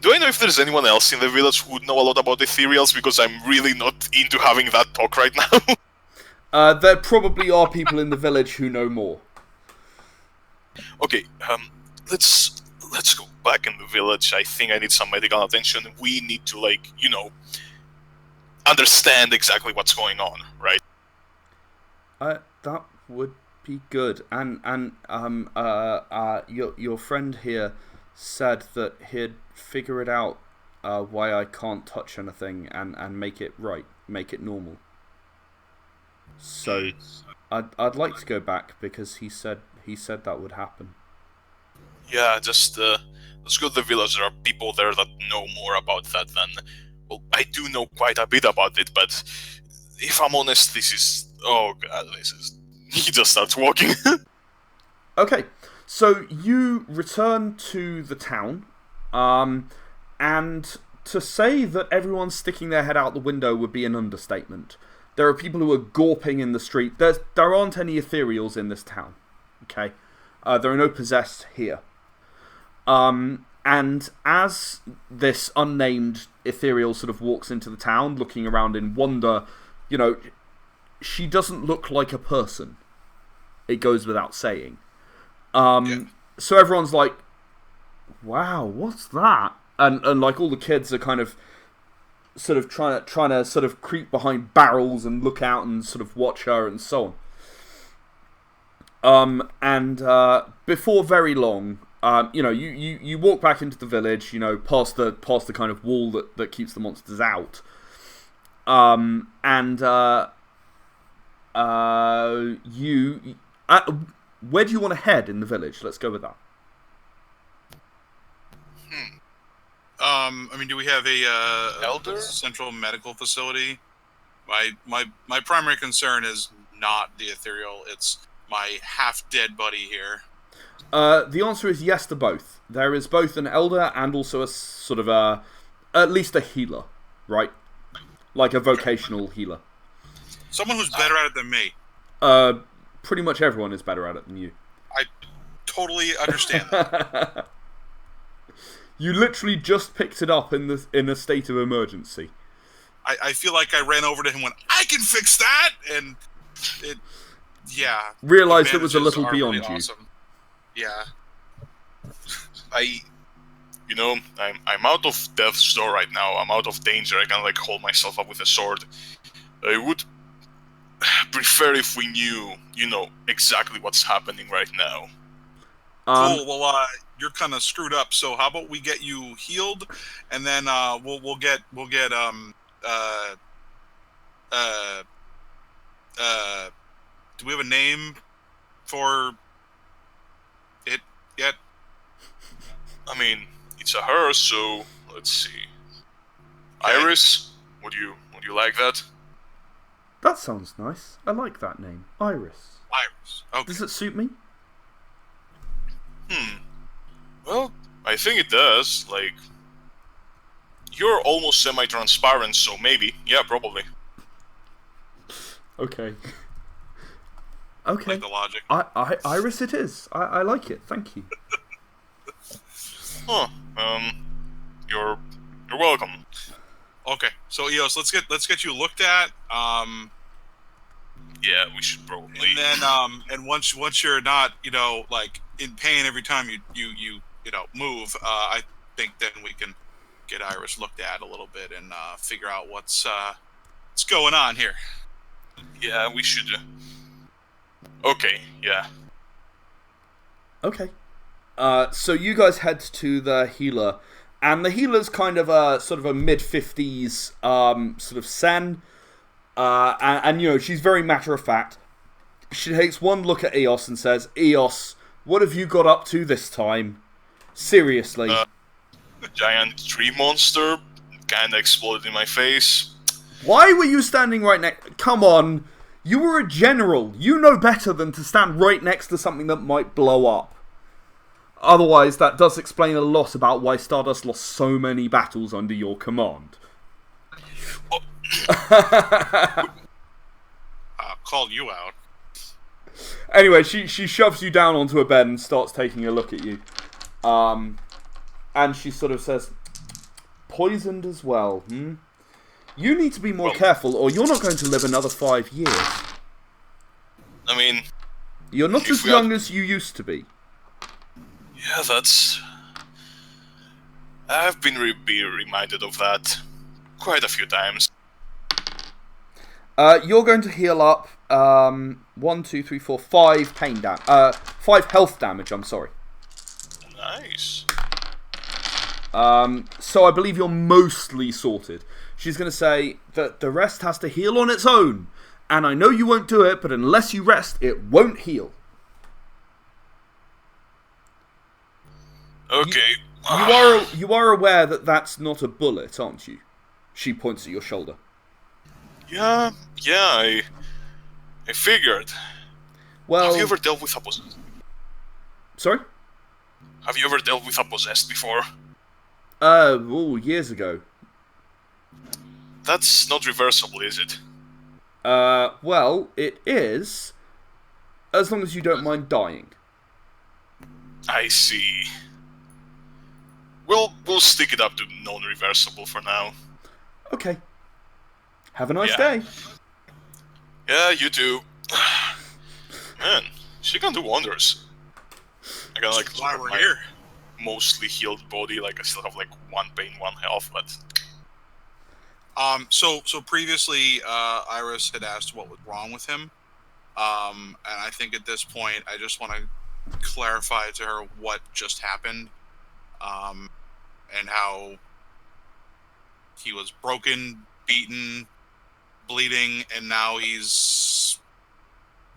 Do I know if there's anyone else in the village who would know a lot about ethereals, because I'm really not into having that talk right now?
There probably are people in the village who know more.
Okay, let's go back in the village. I think I need some medical attention. We need to, understand exactly what's going on, right?
That would be good. And your friend here said that he'd figure it out why I can't touch anything and make it right, make it normal. So I'd like to go back because he said that would happen.
Yeah, just let's go to the village. There are people there that know more about that than... Well, I do know quite a bit about it, but if I'm honest, this is... Oh God, this is... He just starts walking.
Okay, so you return to the town, and to say that everyone's sticking their head out the window would be an understatement. There are people who are gawping in the street. There aren't any ethereals in this town. Okay, there are no possessed here. And as this unnamed ethereal sort of walks into the town, looking around in wonder, she doesn't look like a person. It goes without saying. So everyone's like, wow, what's that? and like all the kids are kind of sort of trying to sort of creep behind barrels and look out and sort of watch her and so on. And before very long, you walk back into the village, past the kind of wall that keeps the monsters out. Where do you want to head in the village? Let's go with that.
I mean, do we have a
Elder?
central medical facility? My primary concern is not the ethereal. It's my half-dead buddy here.
The answer is yes to both. There is both an elder and also a sort of at least a healer, right? Like a vocational healer.
Someone who's better at it than me.
Pretty much everyone is better at it than you.
I totally understand that.
You literally just picked it up in a state of emergency.
I feel like I ran over to him and went, I can fix that! And it, yeah.
Realized it was a little beyond
really
you.
awesome. Yeah.
I'm out of death's door right now. I'm out of danger. I can hold myself up with a sword. I would prefer if we knew, exactly what's happening right now.
Cool. Well, you're kind of screwed up. So how about we get you healed, and then we'll get do we have a name for it yet?
I mean, it's a her, so let's see. Okay. Iris, would you like that?
That sounds nice. I like that name, Iris.
Iris. Okay.
Does it suit me?
Well, I think it does. You're almost semi-transparent, so maybe. Yeah, probably.
Okay. Okay.
Like the logic.
Iris it is. I like it. Thank you.
Huh. You're welcome.
Okay. So Eos, let's get you looked at.
Yeah, we should probably.
And then and once you're not, in pain every time you move, I think then we can get Iris looked at a little bit and figure out what's going on here.
Yeah, we should. Okay, yeah.
Okay. So you guys head to the healer, and the healer's kind of sort of a mid-50s sort of sen, and she's very matter of fact. She takes one look at Eos and says, "Eos, what have you got up to this time? Seriously."
A giant tree monster kinda exploded in my face.
Why were you standing right next? Come on, you were a general. You know better than to stand right next to something that might blow up. Otherwise, that does explain a lot about why Stardust lost so many battles under your command.
I'll call you out.
Anyway, she shoves you down onto a bed and starts taking a look at you. And she sort of says, "Poisoned as well, You need to be more careful, or you're not going to live another 5 years.
I mean...
You're not as young as you used to be."
Yeah, I've been reminded of that quite a few times.
You're going to heal up 1, 2, 3, 4, 5 pain damage. 5 health damage, I'm sorry.
Nice.
So I believe you're mostly sorted. She's going to say that the rest has to heal on its own. And I know you won't do it, but unless you rest, it won't heal.
Okay.
You are aware that that's not a bullet, aren't you? She points at your shoulder.
Yeah, I figured.
Well,
have you ever dealt with a possessed?
Sorry?
Have you ever dealt with a possessed before?
Years ago.
That's not reversible, is it?
Well, it is, as long as you don't mind dying.
I see. We'll stick it up to non-reversible for now.
Okay. Have a nice day.
Yeah, you too. Man, she can do wonders. I got
why we're here.
mostly healed body. Like I still have like 1 pain, 1 health, but
So previously, Iris had asked what was wrong with him. And I think at this point, I just want to clarify to her what just happened, and how he was broken, beaten, bleeding, and now he's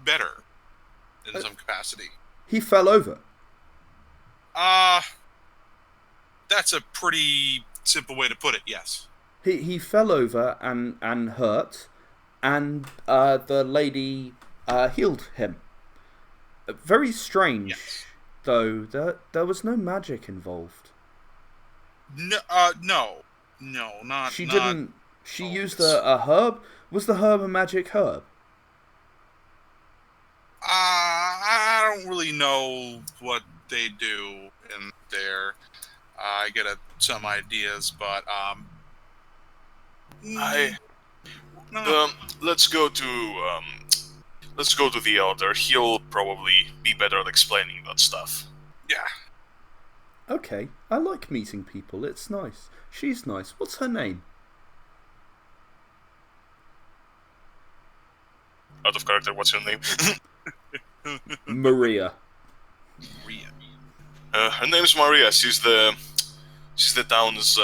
better in some capacity.
He fell over.
That's a pretty simple way to put it, yes.
He fell over and hurt, and the lady healed him. Very strange,
Yes.
though. There was no magic involved.
No, not.
She
not
didn't. She
always.
used a herb. Was the herb a magic herb?
I don't really know what they do in there. I get some ideas, but no.
let's go to the elder. He'll probably be better at explaining that stuff.
Yeah.
Okay, I like meeting people. It's nice. She's nice. What's her name?
Out of character, what's her name?
Maria.
Maria.
Her name's Maria. She's the town's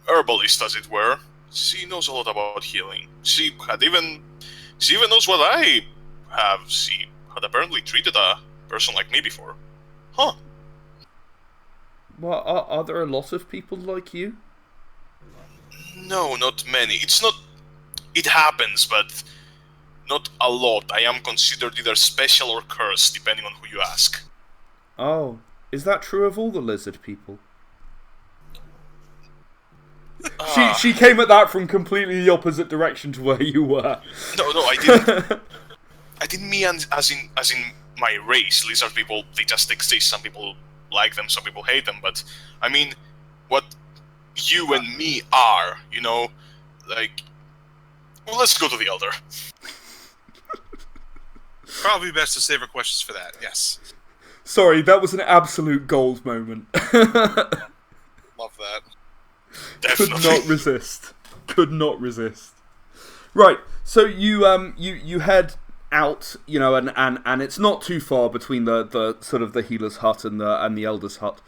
herbalist, as it were. She knows a lot about healing. She even knows what I have. She had apparently treated a person like me before. Huh.
Well, are there a lot of people like you?
No, not many. It happens, but not a lot. I am considered either special or cursed, depending on who you ask.
Oh, is that true of all the lizard people? She came at that from completely the opposite direction to where you were.
No, I didn't. I didn't mean as in my race. Lizard people, they just exist. Some people like them, some people hate them. But I mean, what you and me are, you know, like. Well, let's go to the elder.
Probably best to save our questions for that. Yes.
Sorry, that was an absolute gold moment.
Love that.
Definitely.
Could not resist. Right, so you head out, you know, and it's not too far between the sort of the healer's hut and the elder's hut.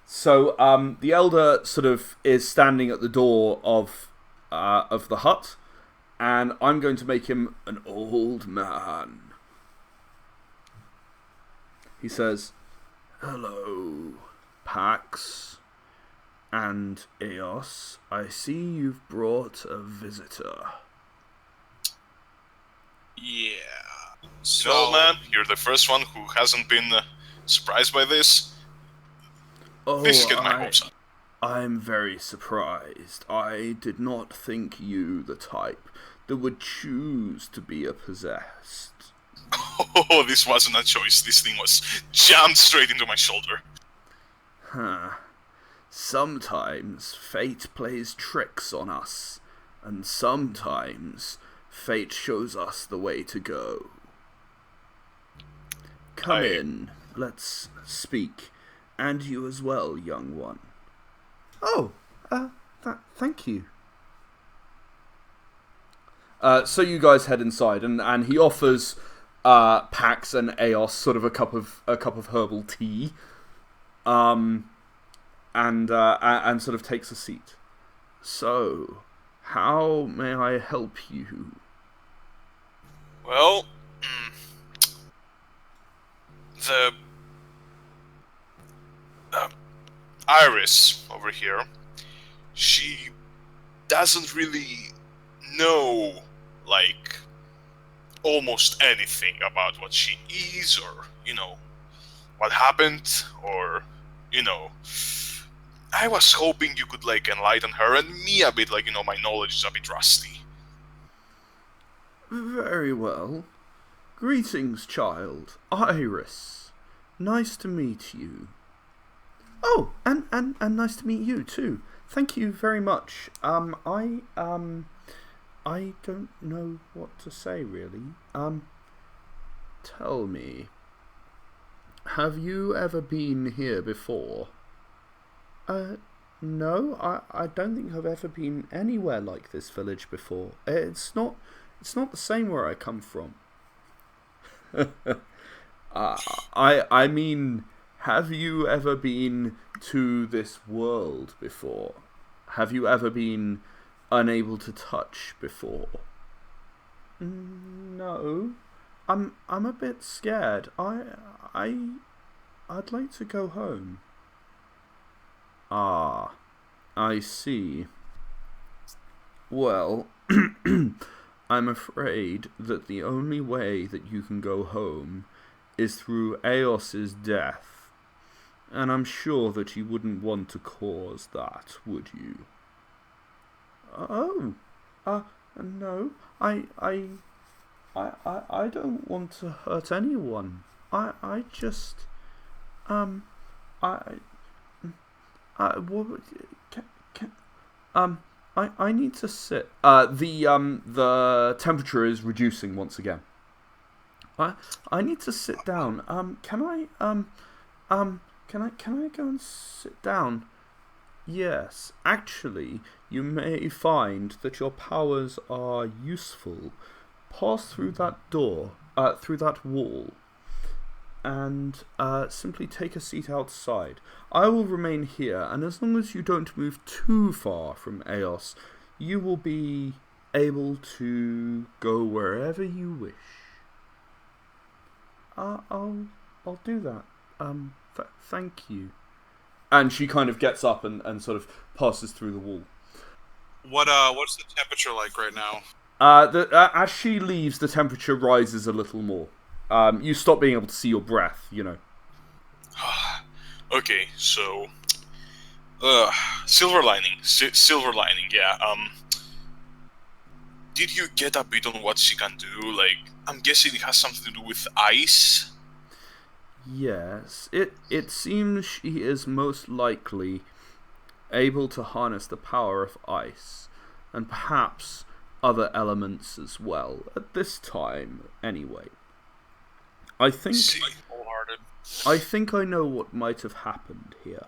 So the elder sort of is standing at the door of the hut, and I'm going to make him an old man. He says, "Hello, Pax and Eos. I see you've brought a visitor."
Yeah.
So, man, you're the first one who hasn't been surprised by this.
Oh,
This is getting my hopes up.
I'm very surprised. I did not think you the type that would choose to be a possessed.
Oh, this wasn't a choice. This thing was jammed straight into my shoulder.
Huh. Sometimes fate plays tricks on us, and sometimes fate shows us the way to go. Come in, let's speak, and you as well, young one. Oh, thank you. So you guys head inside, and he offers Pax and Eos sort of a cup of herbal tea, and sort of takes a seat. So, how may I help you?
Well, the Iris over here, she doesn't really know, like, almost anything about what she is, or, you know, what happened, or, you know, I was hoping you could, like, enlighten her and me a bit, like, you know, my knowledge is a bit rusty.
Very well. Greetings, child. Iris. Nice to meet you. Oh, and nice to meet you too. Thank you very much. I don't know what to say really. Tell me, Have you ever been here before? No, I don't think I've ever been anywhere like this village before. It's not the same where I come from. I mean, have you ever been to this world before? Have you ever been unable to touch before? No. I'm a bit scared. I'd like to go home. Ah, I see. Well, I'm afraid that the only way that you can go home is through Eos's death. And I'm sure that you wouldn't want to cause that, would you? Oh, no, I don't want to hurt anyone. I just, what, I need to sit. The temperature is reducing once again. I need to sit down. Can I go and sit down? Yes, actually, you may find that your powers are useful. Pass through that door, through that wall, and simply take a seat outside. I will remain here, and as long as you don't move too far from Eos, you will be able to go wherever you wish. I'll do that. Thank you. And she kind of gets up and sort of passes through the wall.
What's the temperature like right now?
As she leaves, the temperature rises a little more. You stop being able to see your breath, you know.
Okay, so silver lining, yeah. Did you get a bit on what she can do? Like, I'm guessing it has something to do with ice.
Yes, it seems she is most likely able to harness the power of ice, and perhaps other elements as well, at this time, anyway. I think I know what might have happened here.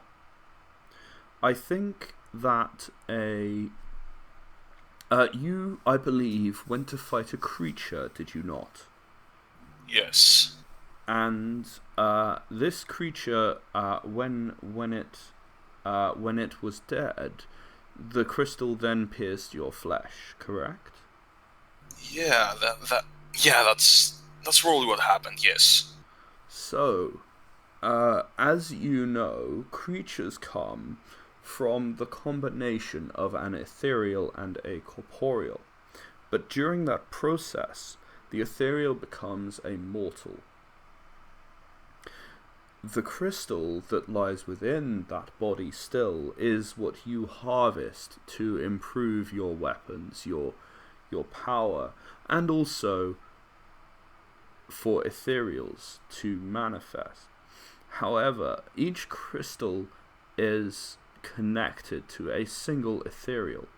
I think that you, I believe, went to fight a creature, did you not?
Yes.
And this creature, when it was dead, the crystal then pierced your flesh, correct?
Yeah, that's probably what happened. Yes.
So, as you know, creatures come from the combination of an ethereal and a corporeal. But during that process, the ethereal becomes a mortal. The crystal that lies within that body still is what you harvest to improve your weapons, your power, and also for ethereals to manifest. However, each crystal is connected to a single ethereal.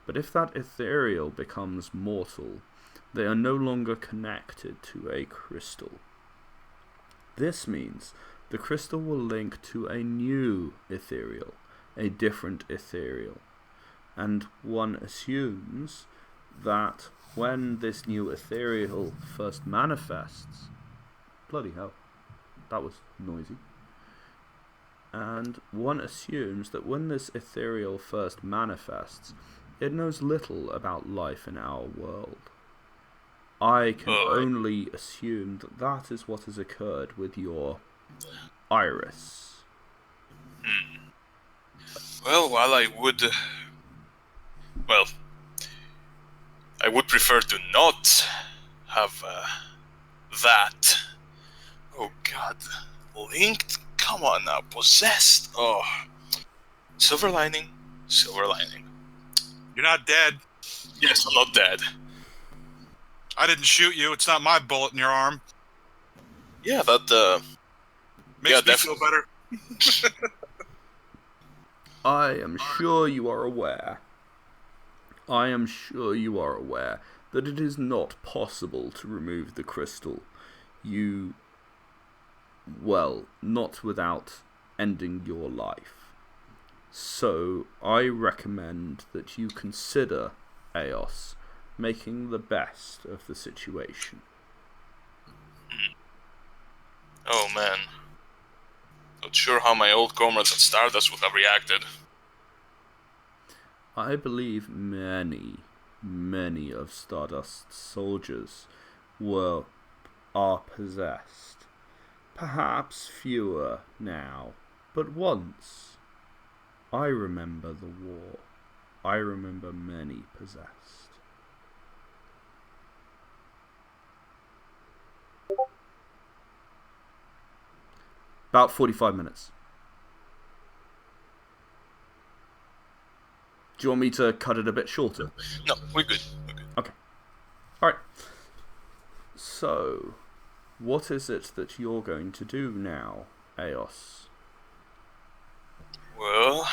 But if that ethereal becomes mortal, they are no longer connected to a crystal. This means the crystal will link to a new ethereal, a different ethereal. And one assumes that when this new ethereal first manifests... Bloody hell, that was noisy. And one assumes that when this ethereal first manifests, it knows little about life in our world. I can only assume that that is what has occurred with your iris.
Well, while I would prefer to not have that. Oh God, linked? Come on now, possessed. Oh, silver lining.
You're not dead.
Yes, I'm not dead.
I didn't shoot you. It's not my bullet in your arm.
Yeah, that
Makes me feel better.
I am sure you are aware that it is not possible to remove the crystal. You well, not without ending your life. So I recommend that you consider, Eos, making the best of the situation.
Oh man. Not sure how my old comrades at Stardust would have reacted.
I believe many of Stardust's soldiers are possessed. Perhaps fewer now, but once. I remember the war. I remember many possessed. About 45 minutes. Do you want me to cut it a bit shorter?
No, we're good.
Okay. Alright. So, what is it that you're going to do now, Eos?
Well,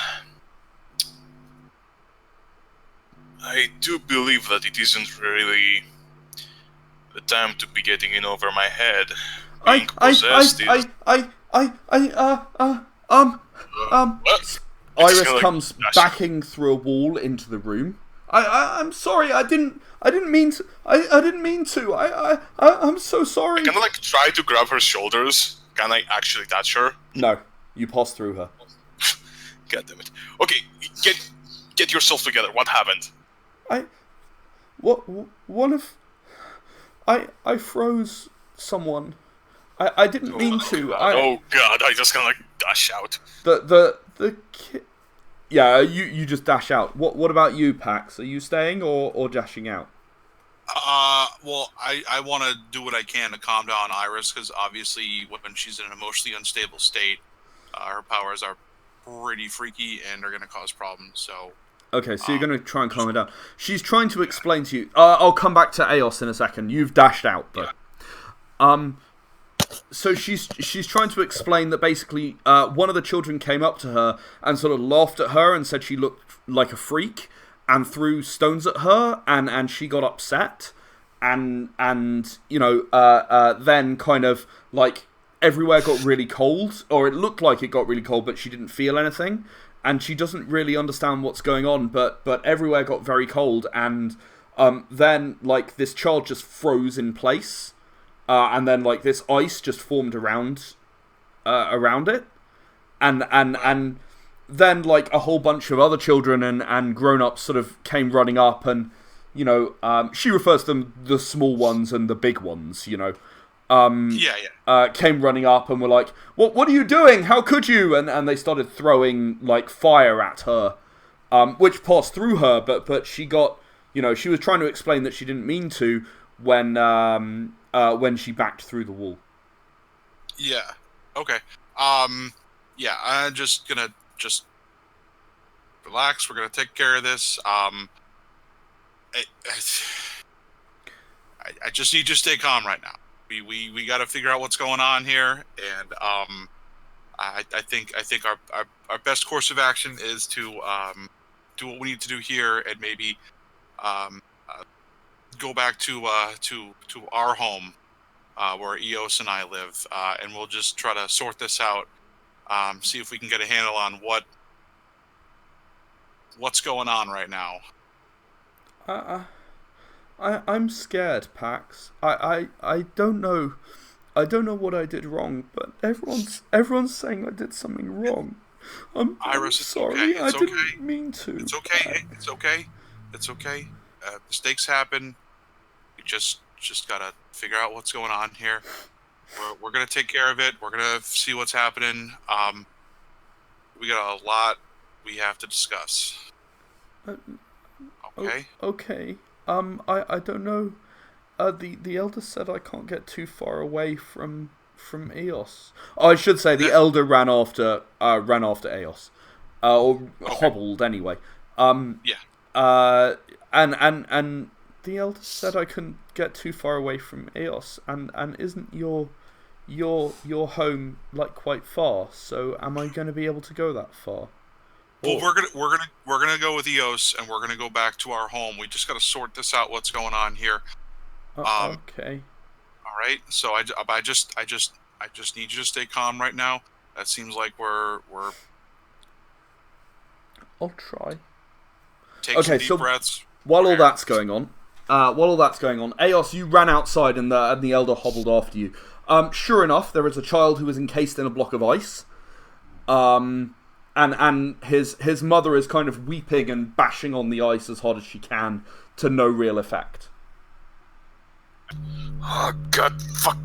I do believe that it isn't really the time to be getting in over my head. Being possessed is...
Iris comes backing through a wall into the room. I'm sorry. I didn't mean to. I didn't mean to. I'm so sorry.
I kind of like try to grab her shoulders. Can I actually touch her?
No, you pass through her.
God damn it. Okay, get yourself together. What happened?
I froze someone. I didn't mean to.
Oh god, I just kind of like dash out.
The kid. Yeah, you just dash out. What about you, Pax? Are you staying or dashing out?
Well, I want to do what I can to calm down Iris, because obviously when she's in an emotionally unstable state, her powers are pretty freaky and are going to cause problems, so...
Okay, so you're going to try and calm her down. She's trying to explain to you... I'll come back to Eos in a second. You've dashed out, though. Yeah. So she's trying to explain that basically one of the children came up to her and sort of laughed at her and said she looked like a freak and threw stones at her and she got upset and you know then kind of like everywhere got really cold, or it looked like it got really cold, but she didn't feel anything and she doesn't really understand what's going on, but everywhere got very cold and then like this child just froze in place. And then, like, this ice just formed around it, and then like a whole bunch of other children and grown-ups sort of came running up, and you know, she refers to them the small ones and the big ones, you know, came running up and were like, "What are you doing? How could you?" And they started throwing like fire at her, which passed through her, but she got, you know, she was trying to explain that she didn't mean to when she backed through the wall.
Yeah. Okay. Yeah, I'm just gonna relax. We're gonna take care of this. I just need you to stay calm right now. We got to figure out what's going on here, and I think our best course of action is to do what we need to do here, and maybe go back to our home where Eos and I live, and we'll just try to sort this out. See if we can get a handle on what's going on right now.
I'm scared, Pax. I don't know. I don't know what I did wrong, but everyone's saying I did something wrong.
Iris,
I'm sorry.
Okay. It's
I
okay.
didn't mean to.
It's okay. It's okay. It's okay. Mistakes happen. You just gotta figure out what's going on here. We're gonna take care of it. We're gonna see what's happening. We got a lot we have to discuss. Okay.
Okay. I don't know. The elder said I can't get too far away from Eos. Oh, I should say the elder ran after Eos, or hobbled anyway.
Yeah.
And the elder said I couldn't get too far away from Eos, and isn't your home like quite far? So am I going to be able to go that far?
Well, we're gonna go with Eos, and we're gonna go back to our home. We just gotta sort this out. What's going on here?
Okay.
All right. So I just I just need you to stay calm right now. That seems like we're
I'll try.
take some deep breaths.
While all that's going on, Eos, you ran outside and the elder hobbled after you. Sure enough, there is a child who is encased in a block of ice. And his mother is kind of weeping and bashing on the ice as hard as she can to no real effect.
Oh god, fuck.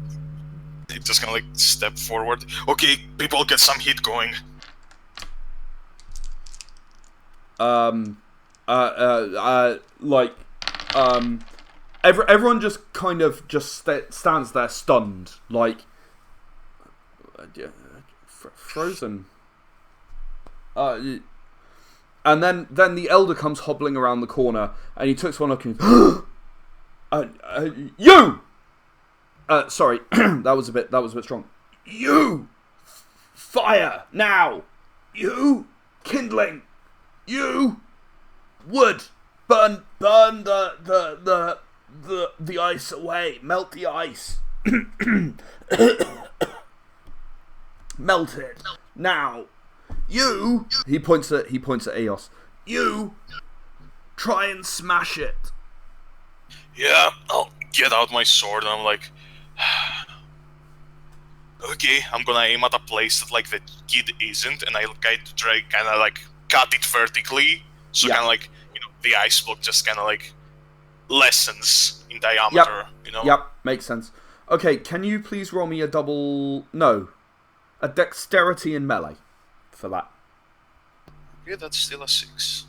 They just gonna like step forward. Okay, people, get some heat going.
Everyone just kind of stands there stunned, like frozen. And then the elder comes hobbling around the corner, and he takes one look and you. Sorry, that was a bit strong. You, fire now. You, kindling. You, wood. Burn the ice away. Melt the ice. Melt it now. You. He points at Eos. You, try and smash it.
Yeah, I'll get out my sword and I'm like, okay, I'm gonna aim at a place that like the kid isn't, and I'll try kind of like cut it vertically, so kind of like, you know, the ice block just kind of like lessens in diameter. You know.
Yep, makes sense. Okay, can you please roll me a dexterity in melee for that?
Yeah, that's still a 6.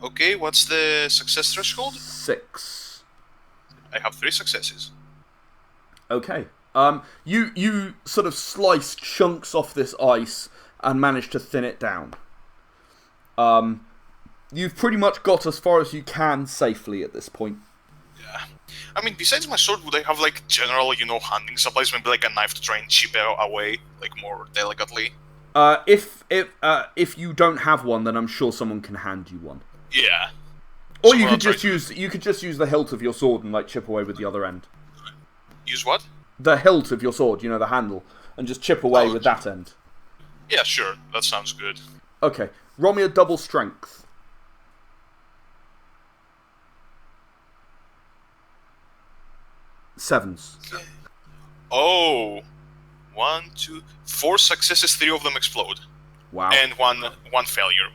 Okay, what's the success threshold?
6.
I have 3 successes.
Okay. You sort of slice chunks off this ice and manage to thin it down. You've pretty much got as far as you can safely at this point.
Yeah. I mean, besides my sword, would I have like general, you know, hunting supplies? Maybe like a knife to try and chip it away, like more delicately.
If you don't have one, then I'm sure someone can hand you one.
Yeah.
Or you could just use the hilt of your sword and like chip away with the other end.
Use what?
The hilt of your sword, you know, the handle, and just chip away with that end.
Yeah, sure. That sounds good.
Okay. Roll me a double strength. 7s.
Okay. Oh. 1, 2, 4 successes, 3 of them explode.
Wow.
And one failure.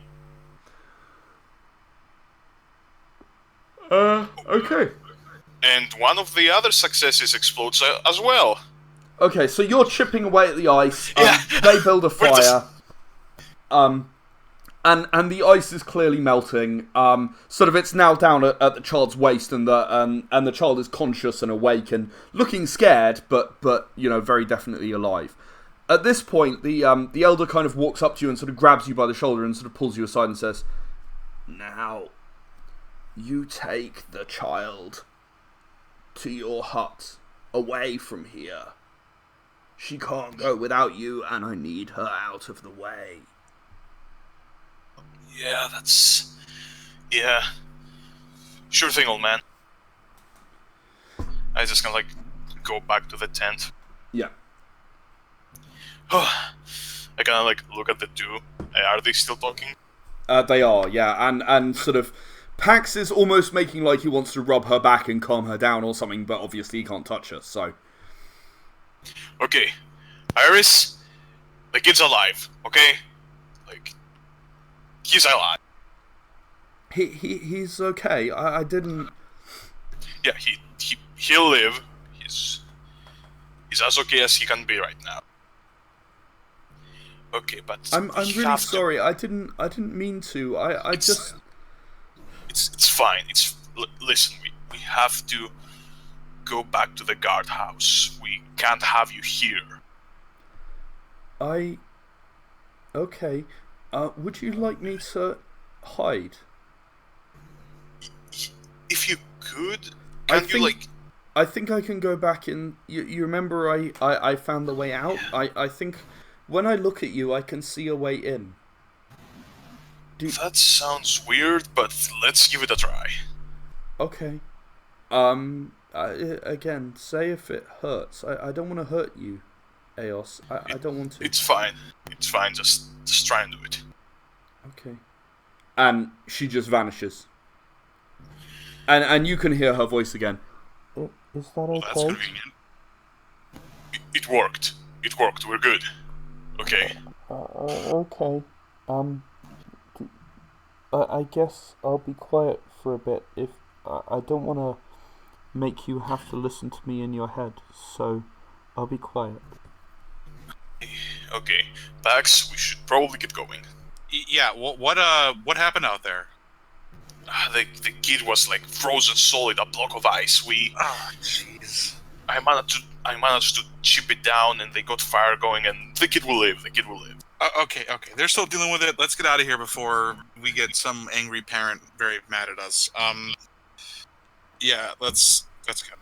Okay.
And one of the other successes explodes as well.
Okay, so you're chipping away at the ice.
Yeah.
They build a fire. And the ice is clearly melting. Sort of, it's now down at the child's waist, and the child is conscious and awake and looking scared, but you know, very definitely alive. At this point, the elder kind of walks up to you and sort of grabs you by the shoulder and sort of pulls you aside and says, "Now, you take the child to your hut, away from here. She can't go without you, and I need her out of the way."
Yeah, that's... Yeah. Sure thing, old man. I just kind of like go back to the tent.
Yeah.
I kind of like look at the two. Are they still talking?
They are, yeah, and sort of Pax is almost making like he wants to rub her back and calm her down or something, but obviously he can't touch her, so...
Okay, Iris, the kid's alive, okay? Like, he's alive.
He's okay. I didn't...
Yeah, he'll live. He's as okay as he can be right now. Okay, but
I'm really sorry. I didn't mean to. I just...
It's fine. Listen, we have to go back to the guardhouse. We can't have you here.
Okay. Would you like me to hide?
If you could,
I think I can go back and... You remember I found the way out? Yeah. I think when I look at you, I can see a way in.
That sounds weird, but let's give it a try.
Okay. Again, say if it hurts. I don't want to hurt you, Eos. I don't want to.
It's fine. It's fine. Just try and do it.
Okay. And she just vanishes. And you can hear her voice again. Is that okay?
Well, that's convenient. It worked. It worked. We're good. Okay.
Okay. I guess I'll be quiet for a bit. If I don't want to make you have to listen to me in your head, so I'll be quiet.
Okay. Pax, we should probably get going.
Yeah. What happened out there?
The kid was like frozen solid, a block of ice.
Oh, jeez.
I managed to chip it down, and they got fire going, and the kid will live. The kid will live.
Okay. They're still dealing with it. Let's get out of here before we get some angry parent very mad at us. Yeah, let's go.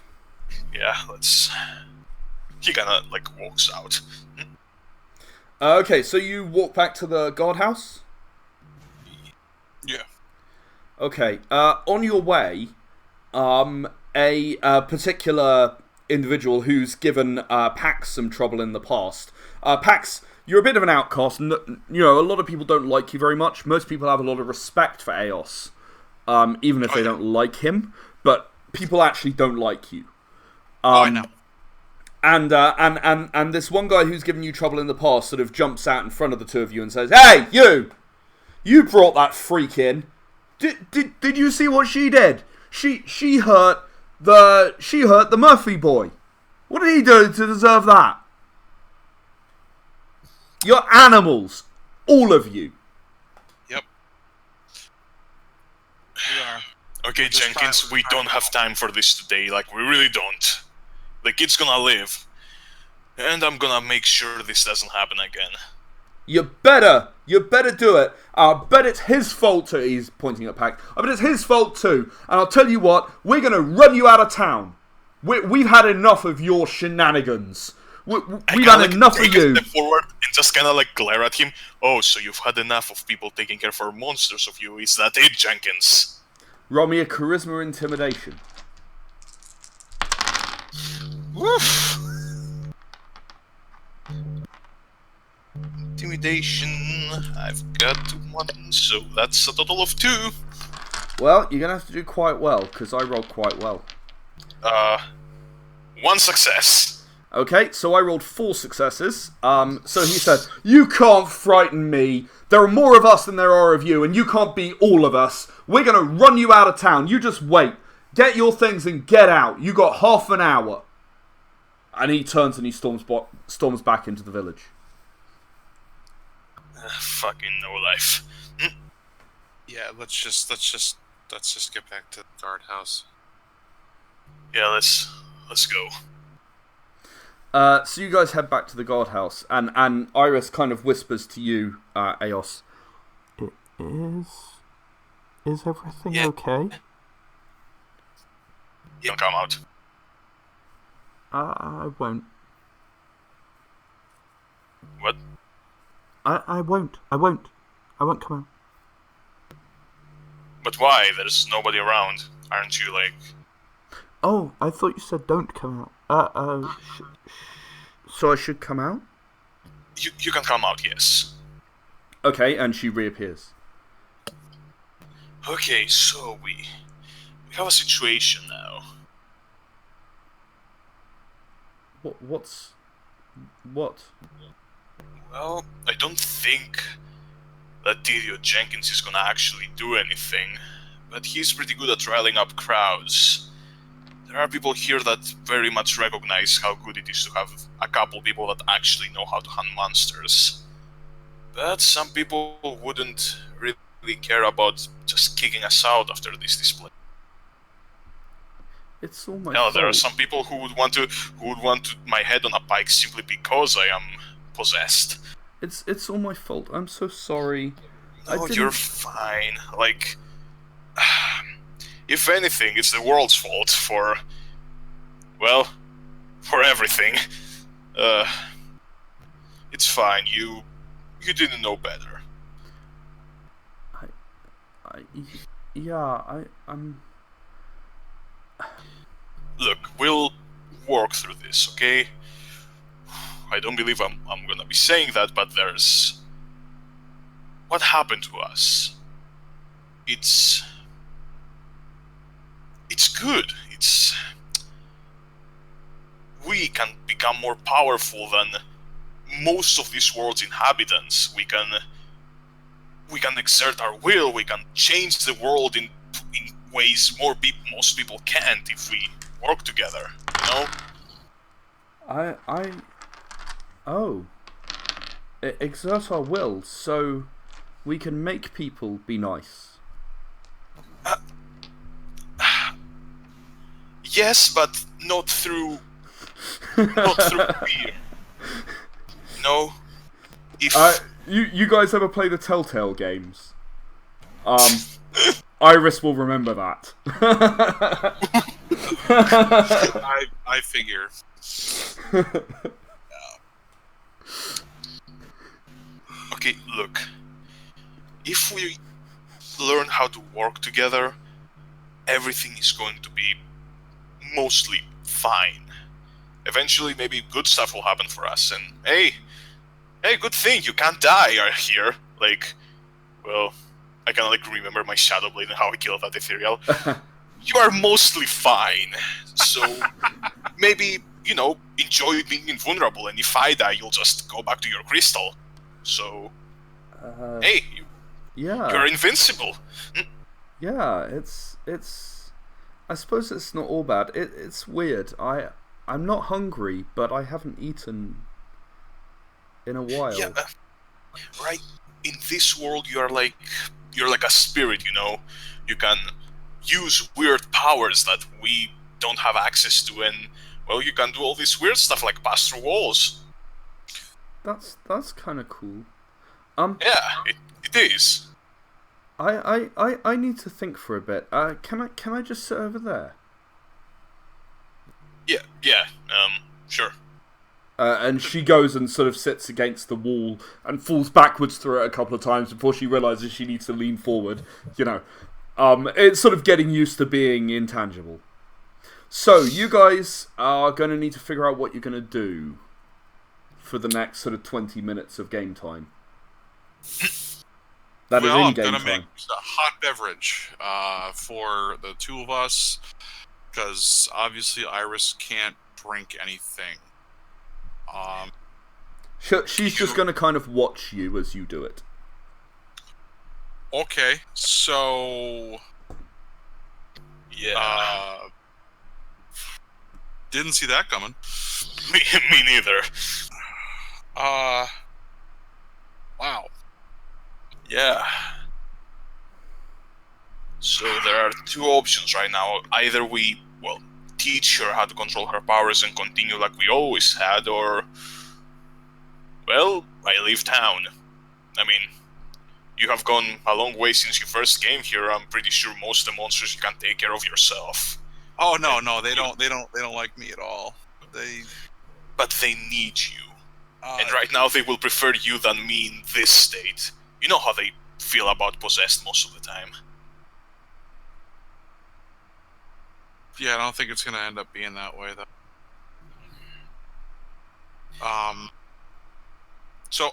Yeah, let's. He kinda like walks out.
Okay, so you walk back to the guardhouse?
Yeah.
Okay, on your way, a particular individual who's given Pax some trouble in the past. Pax, you're a bit of an outcast, and you know, a lot of people don't like you very much. Most people have a lot of respect for Eos, even if they don't like him, but people actually don't like you.
I know.
And this one guy who's given you trouble in the past sort of jumps out in front of the two of you and says, "Hey, you brought that freak in. Did you see what she did? She hurt the Murphy boy. What did he do to deserve that? You're animals, all of you."
Yep. We are.
Okay, Jenkins, we don't have time for this today. Like, we really don't. The kid's gonna live, and I'm gonna make sure this doesn't happen again.
You better do it. I bet it's his fault too. He's pointing at Pax. I bet it's his fault too. And I'll tell you what, we're gonna run you out of town. We've had enough of your shenanigans. We've had enough of you.
Step forward and just kind of like glare at him. Oh, so you've had enough of people taking care for monsters of you? Is that it, Jenkins?
Roll me a charisma intimidation.
Woof. Intimidation. I've got 1, so that's a total of 2.
Well, you're gonna have to do quite well because I rolled quite well.
1 success.
Okay, so I rolled 4 successes. So he said, "You can't frighten me. There are more of us than there are of you, and you can't beat all of us. We're gonna run you out of town. You just wait. Get your things and get out. You got half an hour." And he turns and he storms back into the village.
Fucking no life.
Yeah, let's just get back to the guardhouse.
Yeah, let's go.
So you guys head back to the guardhouse, and Iris kind of whispers to you, Eos.
Is everything okay?
You can come out.
I won't.
What?
I won't. I won't come out.
But why? There's nobody around. Aren't you like...
Oh, I thought you said don't come out.
So I should come out?
You can come out, yes.
Okay, and she reappears.
Okay, so we have a situation now.
What?
Well, I don't think that Tyrio Jenkins is gonna actually do anything, but he's pretty good at riling up crowds. There are people here that very much recognize how good it is to have a couple people that actually know how to hunt monsters. But some people wouldn't really care about just kicking us out after this display.
It's all my
Hell,
fault.
there are some people who would want my head on a pike simply because I am possessed.
It's all my fault. I'm so sorry.
No, you're fine. Like, if anything, it's the world's fault for everything. It's fine. You didn't know better. look, we'll work through this, okay? I don't believe I'm gonna be saying that, but there's... What happened to us? It's good. We can become more powerful than most of this world's inhabitants. We can exert our will. We can change the world in ways most people can't if we work together. You know?
Exert our will so we can make people be nice.
Yes, but not through fear. No. If
you guys ever play the Telltale games? Iris will remember that.
I figure.
Okay, look. If we learn how to work together, everything is going to be mostly fine. Eventually, maybe good stuff will happen for us, and hey, good thing you can't die here. Like, well, I can remember my Shadow Blade and how I killed that ethereal. You are mostly fine, so maybe enjoy being invulnerable. And if I die, you'll just go back to your crystal. So, hey, you're invincible.
Yeah, it's. I suppose it's not all bad. It's weird. I'm not hungry, but I haven't eaten in a while.
Yeah, right. In this world, you're like a spirit. You can use weird powers that we don't have access to, and well, you can do all this weird stuff like pass through walls.
That's kind of cool.
Yeah, it is.
I need to think for a bit. Can I just sit over there?
Yeah. Sure.
And she goes and sort of sits against the wall and falls backwards through it a couple of times before she realizes she needs to lean forward. It's sort of getting used to being intangible. So you guys are going to need to figure out what you're going to do for the next sort of 20 minutes of game time. That is in game time.
I'm gonna make a hot beverage for the two of us, because obviously Iris can't drink anything.
She's just going to kind of watch you as you do it.
Okay, so
yeah,
didn't see that coming.
Me neither.
Wow.
Yeah. So there are two options right now. Either we, teach her how to control her powers and continue like we always had, or, I leave town. I mean, you have gone a long way since you first came here. I'm pretty sure most of the monsters you can take care of yourself.
Oh no, they don't like me at all.
But they need you. And right now they will prefer you than me in this state. You know how they feel about possessed most of the time.
Yeah, I don't think it's gonna end up being that way though. So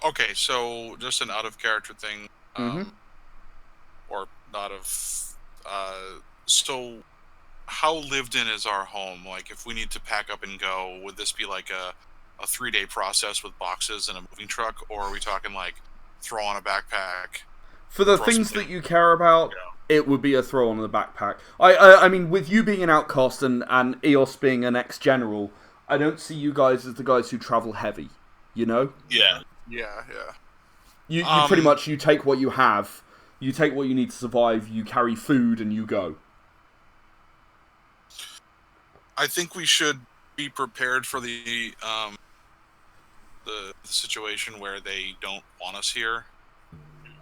just an out of character thing, or not of. So, how lived in is our home? Like, if we need to pack up and go, would this be like a 3-day process with boxes and a moving truck, or are we talking like throw on a backpack?
For the things that you care about, it would be a throw on the backpack. I mean, with you being an outcast and Eos being an ex-general, I don't see you guys as the guys who travel heavy, you know?
Yeah.
You pretty much, you take what you have, you take what you need to survive, you carry food, and you go.
I think we should be prepared for the situation where they don't want us here.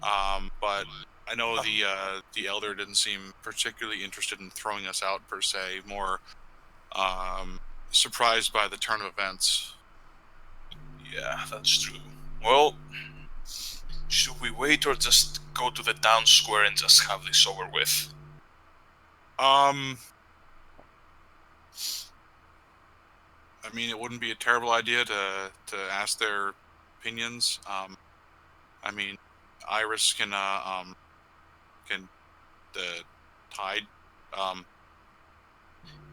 But I know the elder didn't seem particularly interested in throwing us out per se. More surprised by the turn of events.
Yeah, that's true. Well, should we wait or just go to the town square and just have this over with?
I mean, it wouldn't be a terrible idea to ask their opinions. I mean, Iris can the tide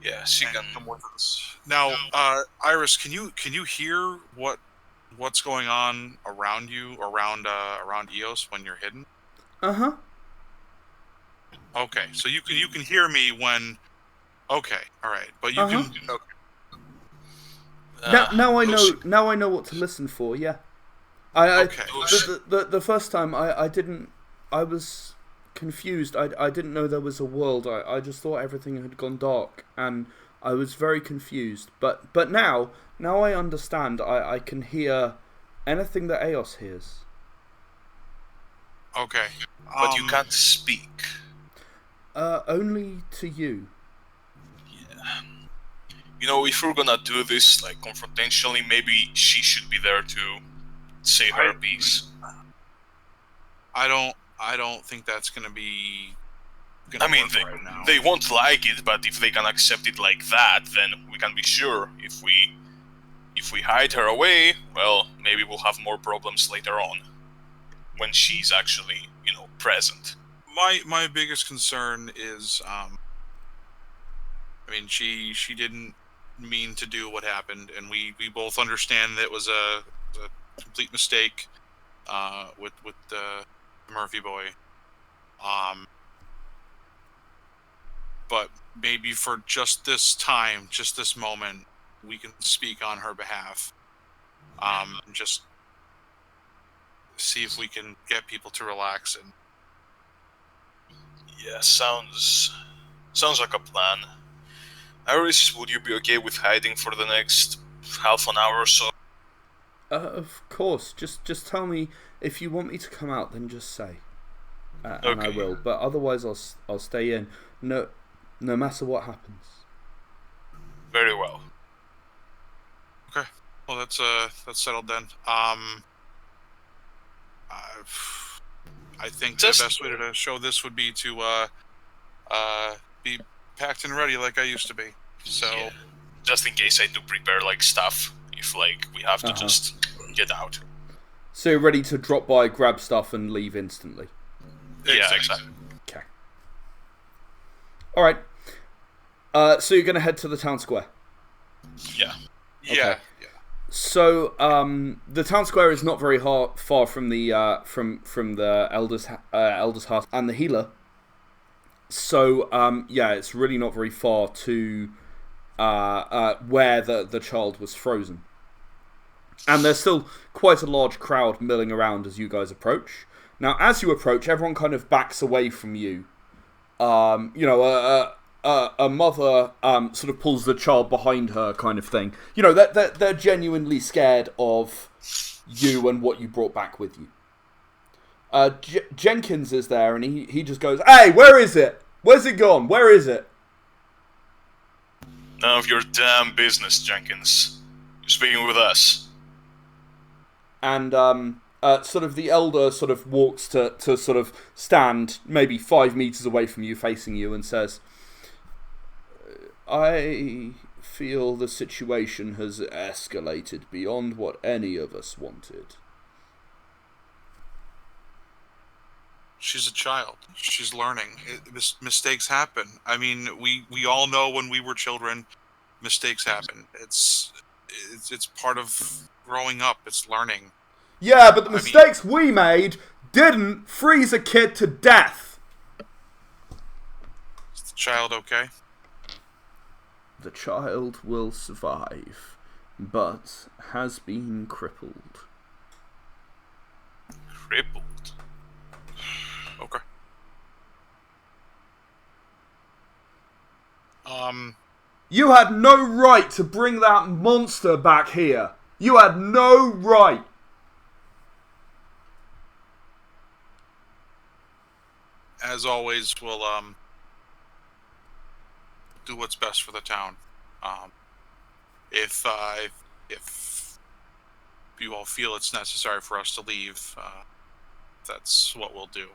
Yeah, she
and
can.
come with us. Now, Iris, can you hear what's going on around you, around Eos when you're hidden?
Uh-huh.
Okay, so you can hear me when. Okay, all right, but you
Uh-huh.
can. Okay.
Now I
those-
know. Now I know what to listen for. Yeah. I
Okay.
the first time I didn't. I was confused. I didn't know there was a world. I just thought everything had gone dark, and I was very confused. But now I understand. I can hear anything that Eos hears.
Okay.
But you can't speak.
Only to you.
Yeah. You know, if we're gonna do this like confrontationally, maybe she should be there to say her piece.
I don't think that's gonna be.
I mean,
work right now.
they won't like it, but if they can accept it like that, then we can be sure. If we hide her away, well, maybe we'll have more problems later on when she's actually, present.
My biggest concern is I mean she didn't mean to do what happened, and we both understand that it was a complete mistake with the Murphy boy. But maybe for just this time, just this moment, we can speak on her behalf. Just see if we can get people to relax and.
Yeah, sounds like a plan. Iris, would you be okay with hiding for the next half an hour or so?
Of course. Just tell me if you want me to come out. Then just say, and I
Okay.
will. But otherwise, I'll stay in. No matter what happens.
Very well.
Okay, well that's settled then. I think the best way to show this would be to be packed and ready like I used to be. So
Yeah. Just in case I do prepare like stuff, if like we have to just get out.
So you're ready to drop by, grab stuff, and leave instantly.
Yeah, exactly.
Okay. All right. So you're gonna head to the town square.
Yeah.
yeah.
So the town square is not very far from the from the elders' house and the healer. So yeah, it's really not very far to where the child was frozen. And there's still quite a large crowd milling around as you guys approach. Now, as you approach, everyone kind of backs away from you. A mother sort of pulls the child behind her, kind of thing. You know, they're genuinely scared of you and what you brought back with you. Jenkins is there, and he just goes, "Hey, where is it? Where's it gone? Where is it?"
None of your damn business, Jenkins. You're speaking with us.
And sort of the elder sort of walks to sort of stand maybe 5 meters away from you, facing you, and says, "I feel the situation has escalated beyond what any of us wanted."
She's a child. She's learning. Mistakes happen. I mean, we all know when we were children, mistakes happen. It's part of growing up. It's learning.
Yeah, but the mistakes we made didn't freeze a kid to death.
Is the child okay?
The child will survive, but has been crippled.
Crippled.
Okay.
You had no right to bring that monster back here. You had no right.
As always, we'll do what's best for the town. If you all feel it's necessary for us to leave, that's what we'll do.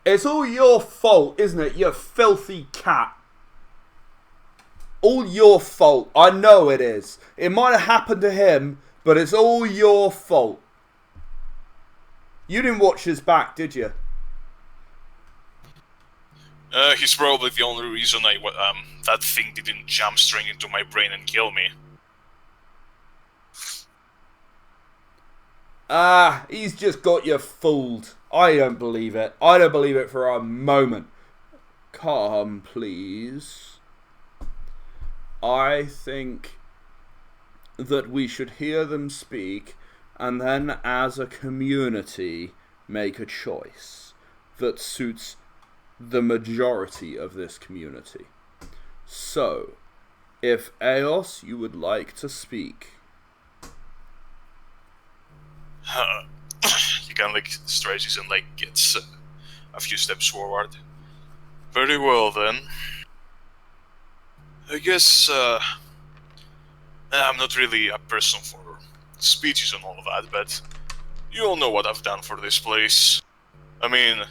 It's all your fault, isn't it, you filthy cat? all your fault. I know it is. It might have happened to him, but it's all your fault. You didn't watch his back, did you?
He's probably the only reason that thing didn't jump straight into my brain and kill me.
He's just got you fooled. I don't believe it. I don't believe it for a moment. Calm, please. I think that we should hear them speak and then as a community make a choice that suits the majority of this community. So, if Eos, you would like to speak.
He kind of stretches and gets a few steps forward. Very well then. I guess I'm not really a person for speeches and all of that, but you all know what I've done for this place. I mean,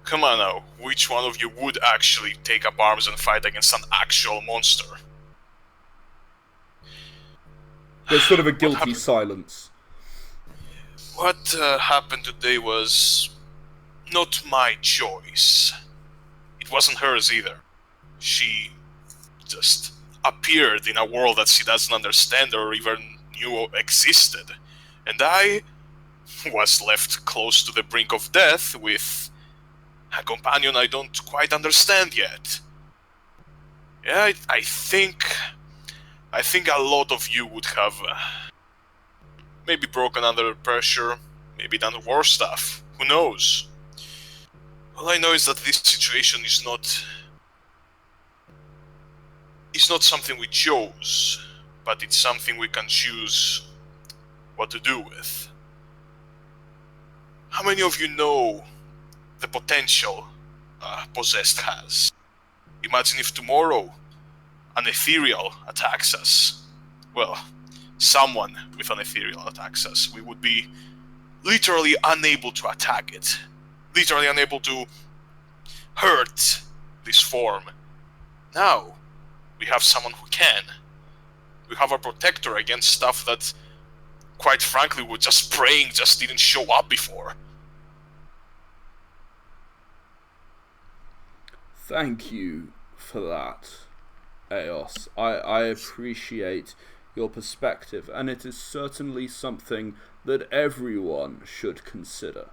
come on now, which one of you would actually take up arms and fight against an actual monster?
There's sort of a guilty silence.
What happened today was not my choice. It wasn't hers either. She just appeared in a world that she doesn't understand or even knew existed. And I was left close to the brink of death with a companion I don't quite understand yet. Yeah, I think a lot of you would have maybe broken under pressure, maybe done worse stuff. Who knows? All I know is that this situation is not something we chose, but it's something we can choose what to do with. How many of you know the potential Possessed has? Imagine if tomorrow an ethereal attacks us. Well, someone with an ethereal attacks us. We would be literally unable to attack it. Literally unable to hurt this form. Now, we have someone who can. We have a protector against stuff that, quite frankly, we're just praying just didn't show up before.
Thank you for that, Eos. I appreciate your perspective, and it is certainly something that everyone should consider.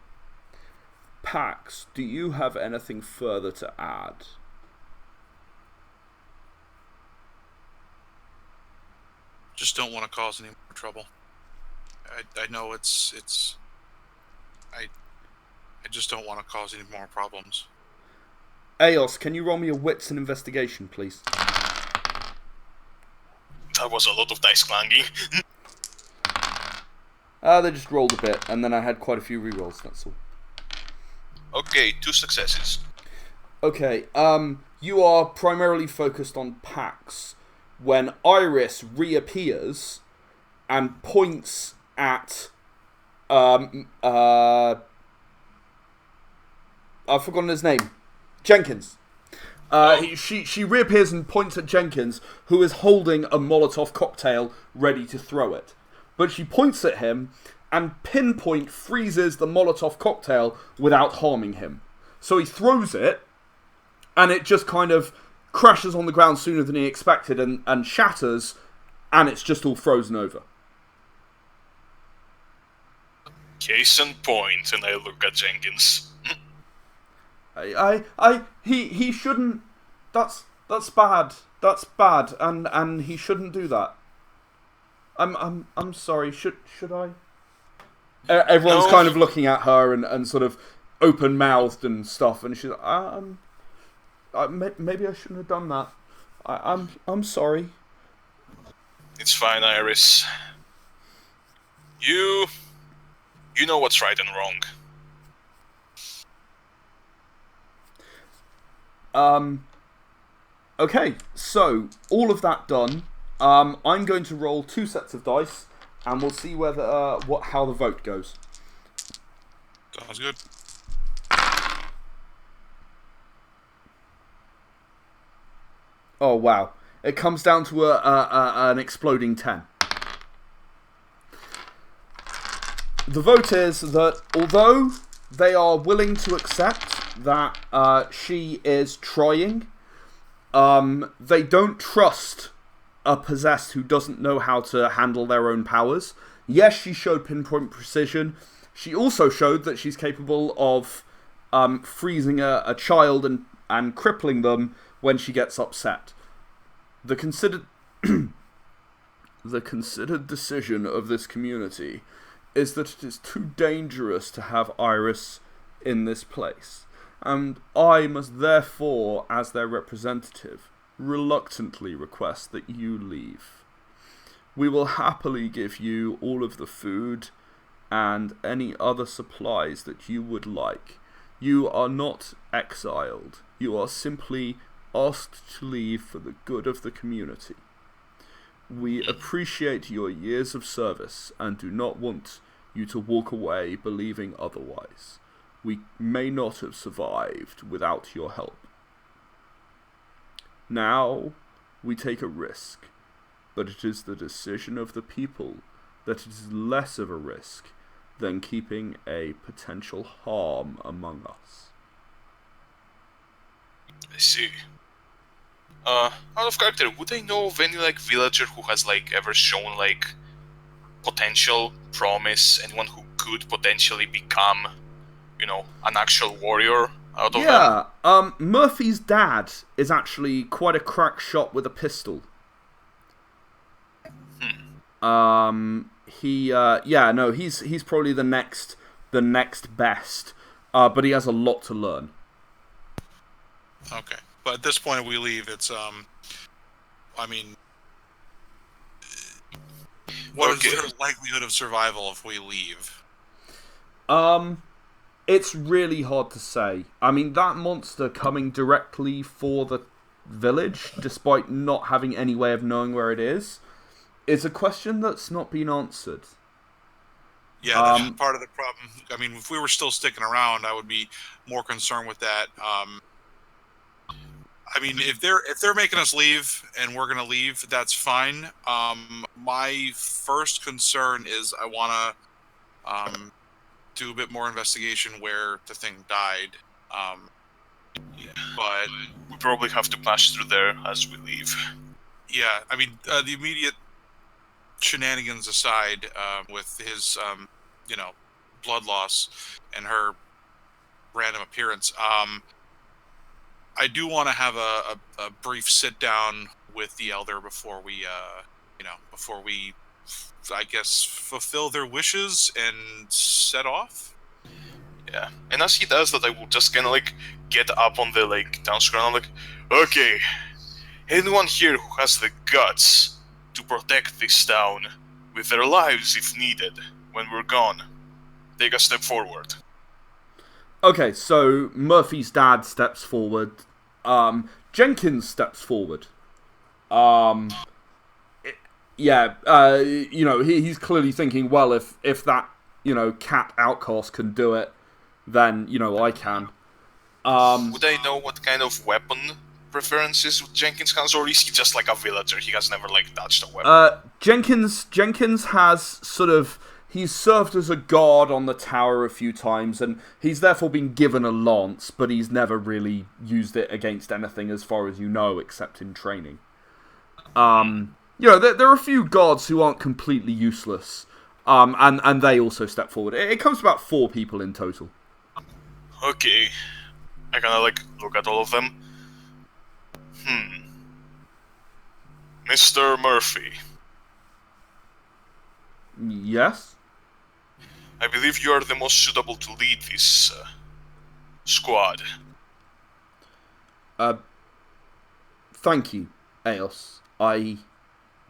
Pax, do you have anything further to add?
Just don't want to cause any more trouble. I know it's I just don't want to cause any more problems.
Eos, can you roll me a wits and investigation, please?
That was a lot of dice clanging.
They just rolled a bit, and then I had quite a few rerolls, that's all.
Okay, 2 successes.
Okay, you are primarily focused on Pax when Iris reappears and points at I've forgotten his name. Jenkins. She reappears and points at Jenkins, who is holding a Molotov cocktail ready to throw it. But she points at him and pinpoint freezes the Molotov cocktail without harming him. So he throws it, and it just kind of crashes on the ground sooner than he expected and shatters, and it's just all frozen over.
Case in point, and I look at Jenkins.
He shouldn't. That's bad. That's bad, and he shouldn't do that. I'm sorry. Should I? Everyone's kind of looking at her and sort of open mouthed and stuff, and she's maybe I shouldn't have done that. I'm sorry.
It's fine, Iris. You know what's right and wrong.
Okay, so all of that done. I'm going to roll 2 sets of dice, and we'll see whether how the vote goes.
Sounds good.
Oh wow! It comes down to an exploding 10. The vote is that although they are willing to accept that she is trying, they don't trust a possessed who doesn't know how to handle their own powers. Yes, she showed pinpoint precision. She also showed that she's capable of freezing a child and crippling them when she gets upset. The considered decision of this community is that it is too dangerous to have Iris in this place, and I must therefore, as their representative, reluctantly request that you leave. We will happily give you all of the food and any other supplies that you would like. You are not exiled. You are simply asked to leave for the good of the community. We appreciate your years of service and do not want you to walk away believing otherwise. We may not have survived without your help. Now, we take a risk, but it is the decision of the people that it is less of a risk than keeping a potential harm among us.
I see. Out of character, would I know of any villager who has ever shown potential, promise, anyone who could potentially become, an actual warrior out of them?
Yeah, Murphy's dad is actually quite a crack shot with a pistol. He's probably the next best, but he has a lot to learn.
Okay, but at this point, if we leave, it's what is their likelihood of survival if we leave?
It's really hard to say. I mean, that monster coming directly for the village, despite not having any way of knowing where it is a question that's not been answered.
Yeah, that's part of the problem. I mean, if we were still sticking around, I would be more concerned with that. I mean, if they're making us leave and we're gonna leave, that's fine. My first concern is I want to do a bit more investigation where the thing died. But
we probably have to pass through there as we leave.
Yeah, I mean, the immediate shenanigans aside, with his blood loss and her random appearance, I do want to have a brief sit down with the elder before we I guess fulfill their wishes and set off.
Yeah, and as he does that, I will just kind of get up on the town square and I'm okay, anyone here who has the guts to protect this town with their lives if needed when we're gone, take a step forward.
Okay, so Murphy's dad steps forward. Jenkins steps forward. He's clearly thinking, well, if that, cat outcast can do it, then, I can.
Would I know what kind of weapon preferences Jenkins has, or is he just a villager? He has never touched a weapon.
Jenkins has he's served as a guard on the tower a few times, and he's therefore been given a lance, but he's never really used it against anything as far as you know, except in training. There are a few guards who aren't completely useless, and they also step forward. It comes to about 4 people in total.
Okay. I kind of look at all of them. Mr. Murphy.
Yes?
I believe you are the most suitable to lead this squad.
Thank you, Eos. I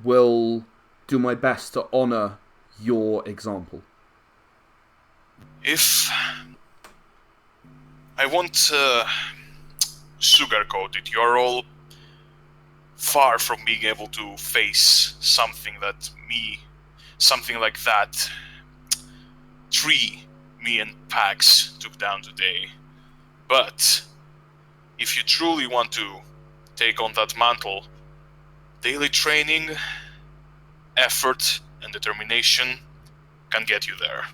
will do my best to honor your example.
If I won't sugarcoat it, you're all far from being able to face something like that tree me and Pax took down today. But if you truly want to take on that mantle, daily training, effort, and determination can get you there.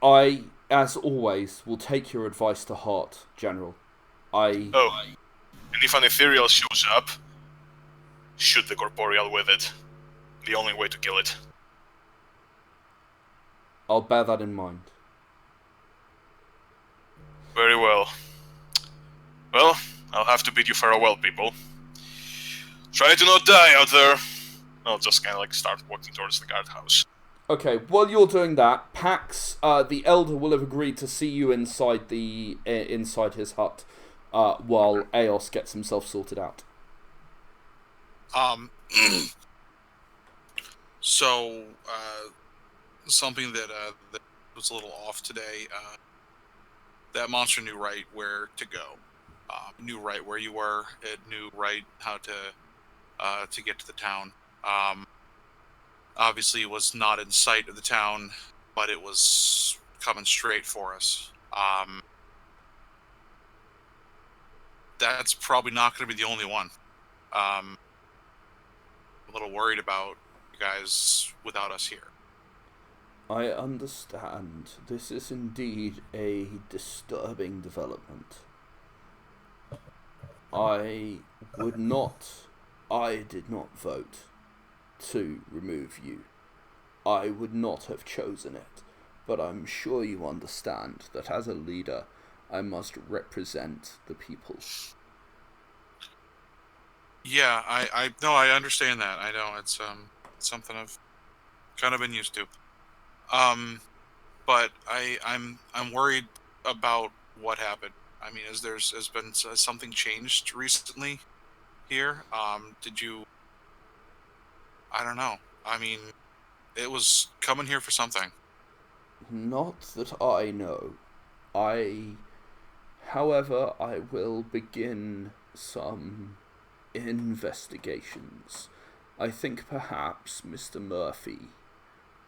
I, as always, will take your advice to heart, General.
Oh, and if an ethereal shows up, shoot the corporeal with it. The only way to kill it.
I'll bear that in mind.
Very well. Well, I'll have to bid you farewell, people. Try to not die out there. I'll just kind of like start walking towards the guardhouse.
Okay, while you're doing that, Pax, the Elder will have agreed to see you inside inside his hut, while Eos gets himself sorted out.
So, something that was a little off today. That monster knew right where to go. Knew right where you were. It knew right how to get to the town. Obviously, it was not in sight of the town, but it was coming straight for us. That's probably not going to be the only one. I'm a little worried about you guys without us here.
I understand. This is indeed a disturbing development. I did not vote to remove you. I would not have chosen it, but I'm sure you understand that as a leader, I must represent the people.
Yeah, I understand that. I know it's something I've kind of been used to. But I'm worried about what happened. I mean, has been something changed recently here? Did you? I don't know. I mean, it was coming here for something.
Not that I know. However, I will begin some investigations. I think perhaps Mr. Murphy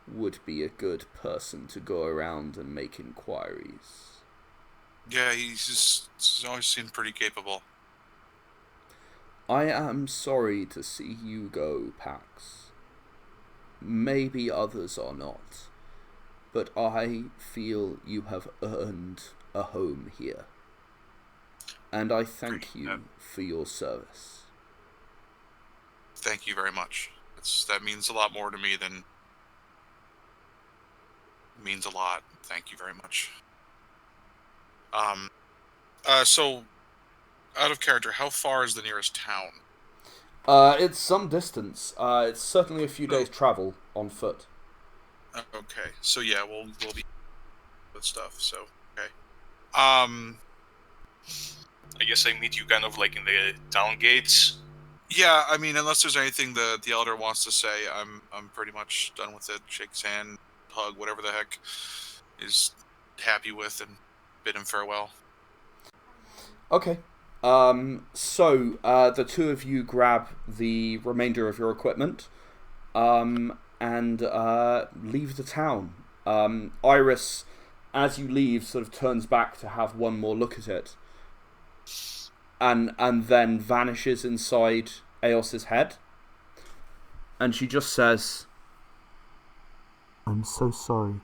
would be a good person to go around and make inquiries.
Yeah, he's always seemed pretty capable.
I am sorry to see you go, Pax. Maybe others are not, but I feel you have earned a home here. And I thank you for your service.
Thank you very much. That means a lot more to me than... means a lot. Thank you very much. So, out of character, how far is the nearest town?
It's some distance. It's certainly a few days' travel on foot.
Okay, so yeah, we'll be with stuff. So okay.
I guess I meet you kind of like in the town gates.
Yeah, I mean, unless there's anything the elder wants to say, I'm pretty much done with it. Shake his hand, hug, whatever the heck is happy with, and bid him farewell.
Okay. So the two of you grab the remainder of your equipment, and leave the town. Iris, as you leave, sort of turns back to have one more look at it, and then vanishes inside Eos's head. And she just says,
I'm so sorry.